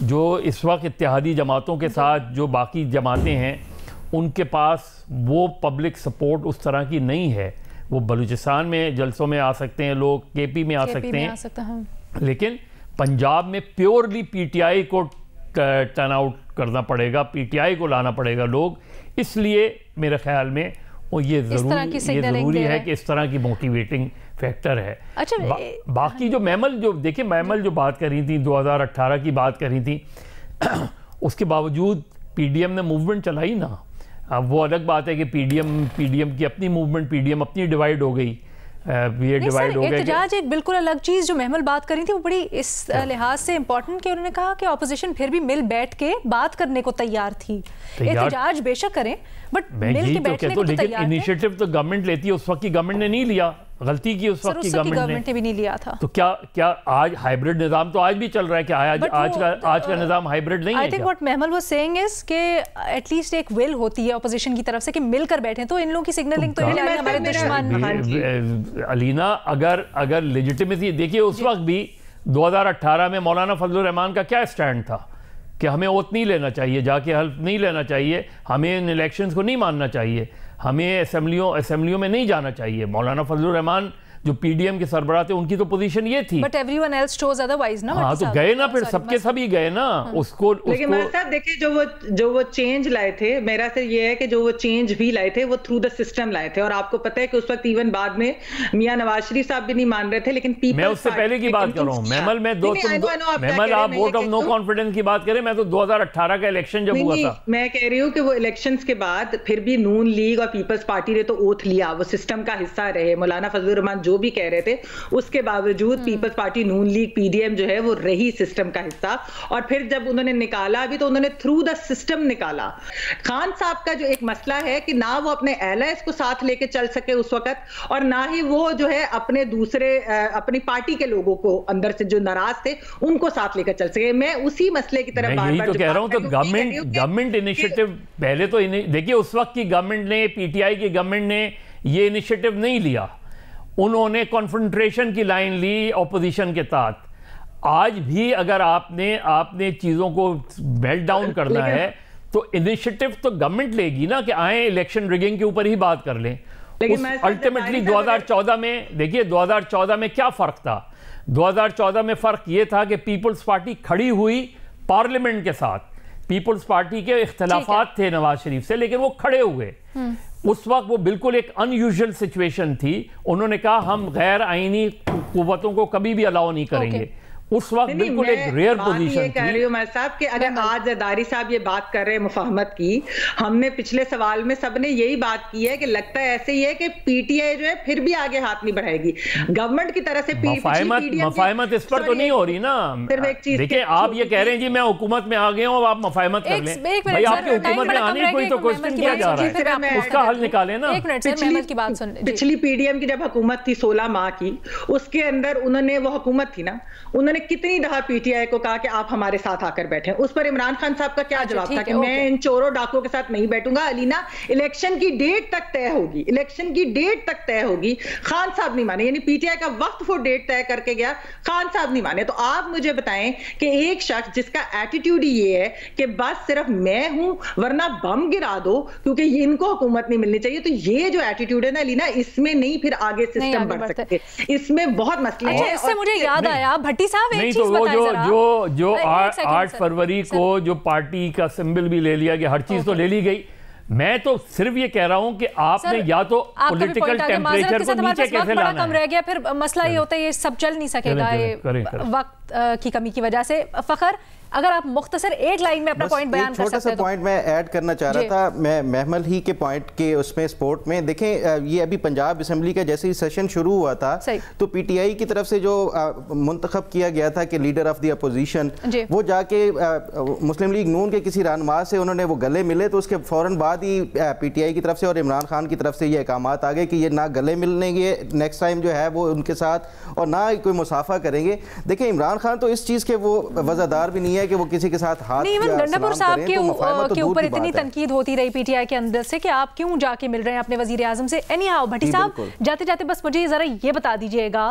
जो इस वक्त इत्तेहादी जमातों के साथ जो बाकी जमातें हैं उनके पास वो पब्लिक सपोर्ट उस तरह की नहीं है। वो बलूचिस्तान में जलसों में आ सकते हैं लोग, केपी में आ सकते हैं, लेकिन पंजाब में प्योरली पीटीआई को टर्न आउट करना पड़ेगा, पीटीआई को लाना पड़ेगा लोग। इसलिए मेरे ख्याल में और ये ज़रूरी है कि इस तरह की मोटिवेटिंग फैक्टर है। अच्छा, बाकी जो मैमल जो बात कर रही थी, 2018 की बात कर रही थी, उसके बावजूद पीडीएम ने मूवमेंट चलाई ना। अब वो अलग बात है कि पीडीएम की अपनी मूवमेंट, पीडीएम अपनी डिवाइड हो गई, ये डिवाइड हो गया। एहतजाज एक बिल्कुल अलग चीज़ जो महमल बात करी थी वो बड़ी इस लिहाज से इम्पोर्टेंट कि उन्होंने कहा कि ऑपोजिशन फिर भी मिल बैठ के बात करने को तैयार थी। एहतजाज बेशक करें बट मिल के बैठने को तो तैयार है। इनिशिएटिव तो गवर्नमेंट लेती है, उस वक्त की गवर्नमेंट ने नहीं लिया, गलती की उस वक्त की गवर्नमेंट ने भी नहीं लिया था। तो क्या आज हाइब्रिड निज़ाम तो आज भी चल रहा है? क्या आज का निज़ाम हाइब्रिड नहीं है? I think what Mahmal was saying is कि एटलीस्ट एक विल होती है ऑपोजिशन की तरफ से कि मिलकर बैठे। तो इन लोगों की सिग्नलिंग तो हमारे दुश्मन अलीना, अगर लेजिटिमेसी देखिए, उस वक्त भी 2018 में मौलाना फजलुर रहमान का क्या स्टैंड था कि हमें ओथ नहीं लेना चाहिए, जाके हल्फ नहीं लेना चाहिए, हमें इन इलेक्शंस को नहीं मानना चाहिए, हमें असेंबलियों में नहीं जाना चाहिए। मौलाना फजलुर रहमान जो पीडीएम के सरबराह थे, उनकी तो पोजीशन ये थी। But everyone else chose otherwise ना। हाँ, तो गए ना, फिर सबके सभी गए ना। उसको लेकिन मेरे साथ देखिए, जो वो चेंज लाए थे, मेरा से ये है कि जो वो चेंज भी लाए थे वो थ्रू द सिस्टम लाए थे। और आपको पता है कि उस वक्त इवन बाद में मियां नवाज शरीफ साहब भी नहीं मान रहे थे, लेकिन पीपल्स मैं उससे पहले की बात कर रहा हूँ। महमल आप वोट ऑफ नो कॉन्फिडेंस की बात करें, मैं तो 2018 का इलेक्शन जब हुआ था, मैं कह रही हूँ कि वो इलेक्शंस के बाद फिर भी नून लीग और पीपल्स पार्टी ने तो ओथ लिया, वो सिस्टम का हिस्सा रहे। मौलाना फजलुर रहमान जो भी कह रहे थे, उसके बावजूद पीपल्स पार्टी, नून लीग, पीडीएम जो है वो रही सिस्टम का हिस्सा। और फिर जब उन्होंने निकाला भी तो उन्होंने थ्रू द सिस्टम निकाला। खान साहब का जो एक मसला है कि ना वो अपने एलाइज को साथ लेके चल सके उस वक्त, और ना ही वो जो है अपने दूसरे अपनी पार्टी के लोगों को अंदर से जो नाराज थे उनको साथ लेकर चल सके। मैं उसी मसले की तरफ बार-बार तो कह रहा हूं। तो गवर्नमेंट इनिशिएटिव पहले तो देखिए, उस वक्त की गवर्नमेंट ने, पीटीआई की गवर्नमेंट ने ये इनिशिएटिव नहीं लिया, उन्होंने कॉन्फ्रंट्रेशन की लाइन ली ऑपोजिशन के साथ। आज भी अगर आपने चीज़ों को मेल्ट डाउन करना है तो इनिशिएटिव तो गवर्नमेंट लेगी ना, कि आए इलेक्शन रिगिंग के ऊपर ही बात कर लें। अल्टीमेटली 2014 में देखिए, 2014 में क्या फ़र्क था? 2014 में फ़र्क ये था कि पीपल्स पार्टी खड़ी हुई पार्लियामेंट के साथ। पीपल्स पार्टी के इख्तलाफात थे नवाज शरीफ से, लेकिन वो खड़े हुए। उस वक्त वो बिल्कुल एक अनयूजुअल सिचुएशन थी। उन्होंने कहा हम गैर आईनी कुव्वतों को कभी भी अलाउ नहीं करेंगे। उस वक्त बिल्कुल एक रेयर पोजीशन थी। कह रही हूं मैं साहब कि अगर आज जरदारी साहब ये बात कर रहे हैं मुफाहमत की, हमने पिछले सवाल में सबने यही बात की है कि लगता है ऐसे ही है कि पीटीआई जो है फिर भी आगे हाथ नहीं बढ़ाएगी गवर्नमेंट की तरफ से। मफाहमत इस पर तो नहीं हो रही ना। देखिए, आप ये कह रहे हैं जी मैं हुकूमत में आ गया हूं, अब आप मफाहमत कर लें। भाई, आपकी हुकूमत में आने कोई तो क्वेश्चन किया जा रहा है, उसका हल निकाले ना। पिछली पीडीएम की जब हुकूमत थी 16 माह की, उसके अंदर उन्होंने, वो हुकूमत थी ना, उन्होंने कितनी दफा पीटीआई को कहा कि आप हमारे साथ आकर बैठे। उस पर इमरान खान साहब का क्या जवाब था कि मैं इन चोरों डाकुओं के साथ नहीं बैठूंगा। अलीना, इलेक्शन की डेट तक तय होगी, इलेक्शन की डेट तक तय होगी, खान साहब नहीं माने। यानी पीटीआई का वक्त वो डेट तय करके गया, खान साहब नहीं माने। तो आप मुझे बताएं कि एक शख्स जिसका एटीट्यूड ये है कि बस सिर्फ मैं हूं वरना बम गिरा दो क्योंकि इनको हुकूमत नहीं मिलनी चाहिए, तो ये जो एटीट्यूड है ना अलीना, इसमें नहीं फिर आगे सिस्टम बढ़ सकते, इसमें बहुत मसले हैं। इससे मुझे याद आया, भट्टी साहब नहीं तो वो जो 8 फरवरी को जो पार्टी का सिंबल भी ले लिया गया, हर चीज तो ले ली गई। मैं तो सिर्फ ये कह रहा हूं कि आपने या तो पॉलिटिकल टेम्परेचर को नीचे कैसे लाना है। कम रह गया, फिर मसला ये होता है ये सब चल नहीं सकेगा वक्त की कमी की वजह से। फखर, अगर आप मुख्तसर एक लाइन में अपना पॉइंट बयान कर सकते हैं। छोटा सा पॉइंट मैं ऐड करना चाह रहा था, मैं महमल ही के पॉइंट के उसमें स्पोर्ट में देखें, ये अभी पंजाब असेंबली का जैसे ही सेशन शुरू हुआ था तो पीटीआई की तरफ से जो मुंतखब किया गया था कि लीडर ऑफ द अपोजिशन, वो जाके मुस्लिम लीग नून के किसी रहनुमा से उन्होंने वो गले मिले, तो उसके फौरन बाद ही पीटीआई की तरफ से और इमरान खान की तरफ से ये अहकामात आ गए कि ये ना गले मिलेंगे नेक्स्ट टाइम जो है वो उनके साथ, और ना कोई मुसाफा करेंगे। देखिए, इमरान खान तो इस चीज़ के वो वज़ादार भी नहीं है कि वो किसी के साथ हाथ नहीं। गंडापुर साहब के ऊपर इतनी तनकीद होती रही पीटीआई के अंदर से कि आप क्यों जाके मिल रहे हैं अपने वजीर आजम से। एनीहाउ, भट्टी साहब, जाते जाते बस मुझे जरा ये बता दीजिएगा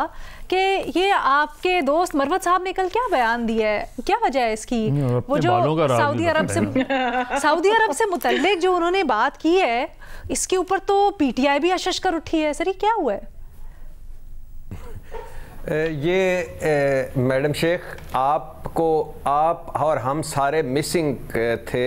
कि ये आपके दोस्त मरवत साहब ने कल क्या बयान दिया है, क्या वजह है इसकी? वो जो सऊदी अरब से मुतल्लिक जो उन्होंने बात की है, इसके ऊपर तो पीटीआई भी अशश कर उठी है। सर, क्या हुआ है? ये मैडम शेख, आप को आप और हम सारे मिसिंग थे,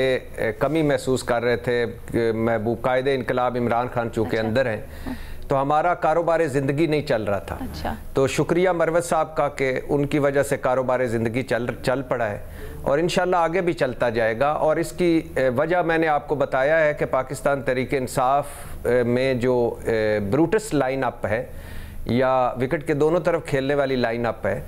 कमी महसूस कर रहे थे। महबूब कायदे इनकलाब इमरान खान चूँकि अंदर हैं तो हमारा कारोबार ज़िंदगी नहीं चल रहा था। अच्छा। तो शुक्रिया मरवत साहब का कि उनकी वजह से कारोबार ज़िंदगी चल पड़ा है और इंशाल्लाह आगे भी चलता जाएगा। और इसकी वजह मैंने आपको बताया है कि पाकिस्तान तहरीक इंसाफ में जो ब्रूटस लाइन अप है या विकेट के दोनों तरफ खेलने वाली लाइन अप है,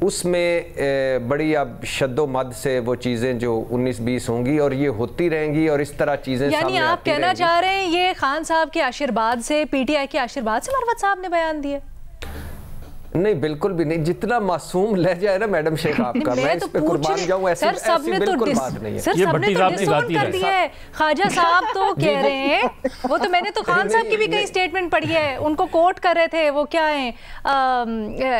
उसमें बड़ी अब शद्दोमद से वो चीज़ें जो 19-20 होंगी और ये होती रहेंगी और इस तरह चीज़ें सामने आती रहेंगी। यानी आप कहना चाह रहे हैं ये खान साहब के आशीर्वाद से, पीटीआई के आशीर्वाद से मरवत साहब ने बयान दिए? नहीं, बिल्कुल भी नहीं। जितना मासूम लहजा है ना मैडम शेख आपका, मैं इस पे कुर्बान जाऊं, ऐसी बिल्कुल बात नहीं है। सर सबने तो डिसोन कर दिया है। ख्वाजा साहब तो कह रहे हैं, वो तो मैंने तो खान साहब की भी कई स्टेटमेंट पढ़ी है, उनको कोट कर रहे थे। वो क्या है,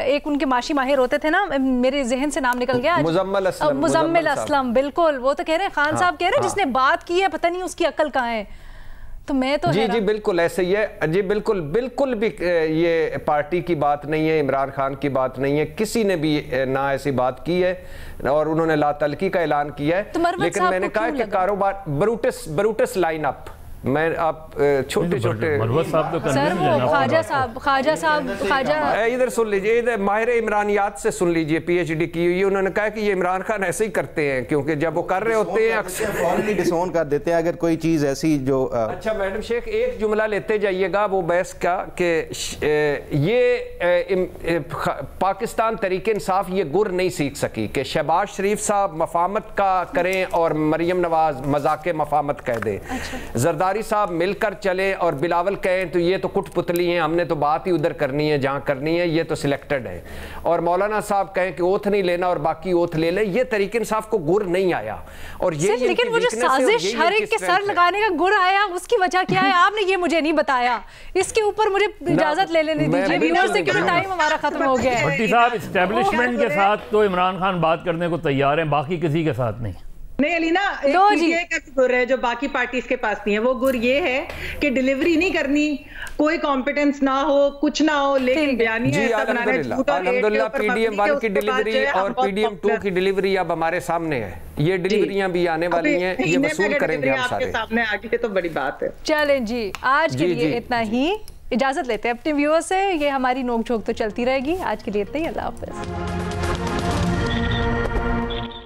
एक उनके माशी माहिर होते थे ना, मेरे जहन से नाम निकल गया, मुजम्मिल असलम। बिल्कुल, वो तो कह रहे हैं, खान साहब कह रहे हैं जिसने बात की है पता नहीं उसकी अक्ल कहाँ है। तो मैं तो जी बिल्कुल ऐसे ही है जी, बिल्कुल भी ये पार्टी की बात नहीं है, इमरान खान की बात नहीं है, किसी ने भी ना ऐसी बात की है और उन्होंने लातलकी का ऐलान किया है। तो लेकिन मैंने कहा कि कारोबार ब्रूटस लाइन अप, मैं आप छोटे ख्वाजा इधर सुन लीजिए, इधर माहिर इमरानियात से सुन लीजिए, PhD की हुई, उन्होंने कहा कि ये इमरान खान ऐसे ही करते हैं क्योंकि जब वो कर रहे होते हैं अक्सर फौरन डिसोन कर देते हैं अगर कोई चीज़ ऐसी जो अच्छा मैडम शेख एक जुमला लेते जाइएगा वो बहस का कि ये पाकिस्तान तहरीक इंसाफ ये गुर नहीं सीख सकी कि शहबाज शरीफ साहब मफामत का करें और मरियम नवाज मजाक मफामत कह दे। जरदारी साहब मिलकर चले और बिलावल कहें तो ये तो कुटपुतली हैं, हमने तो बात ही उधर करनी है जहां करनी है, ये तो सिलेक्टेड है। और मौलाना साहब कहें कि ओथ नहीं लेना और बाकी ओथ ले ले, ये तरीके इंसाफ को गुर नहीं आया। और ये लेकिन वो जो साजिश हर एक के सर लगाने का गुर आया, उसकी वजह क्या है आपने ये मुझे नहीं बताया। इसके ऊपर मुझे इजाजत ले लेने दीजिए व्यूअर्स से, क्योंकि टाइम हमारा खत्म हो गया है। भट्टी साहब एस्टेब्लिशमेंट के साथ तो इमरान खान बात करने को तैयार हैं, बाकी किसी के साथ नहीं। नहीं अलीना, एक पीटीआई का गुर है जो बाकी पार्टीज के पास नहीं है। वो गुर ये है कि डिलीवरी नहीं करनी, कोई कॉम्पिटेंस ना हो, कुछ ना हो, लेकिन बयानियां ऐसा बनाना है झूठा। अल्हम्दुलिल्लाह PDM 1 की डिलीवरी और PDM 2 की डिलीवरी अब हमारे सामने है। ये डिलीवरियां भी आने वाली हैं, ये वसूल करेंगे हम सारे। आपके सामने आ गई तो बड़ी बात है। चलें जी, आज के लिए इतना ही, इजाजत लेते हैं अपने व्यूअर्स से। ये हमारी नोक झोंक तो चलती रहेगी, आज के लिए इतना ही, अल्लाह हाफिज।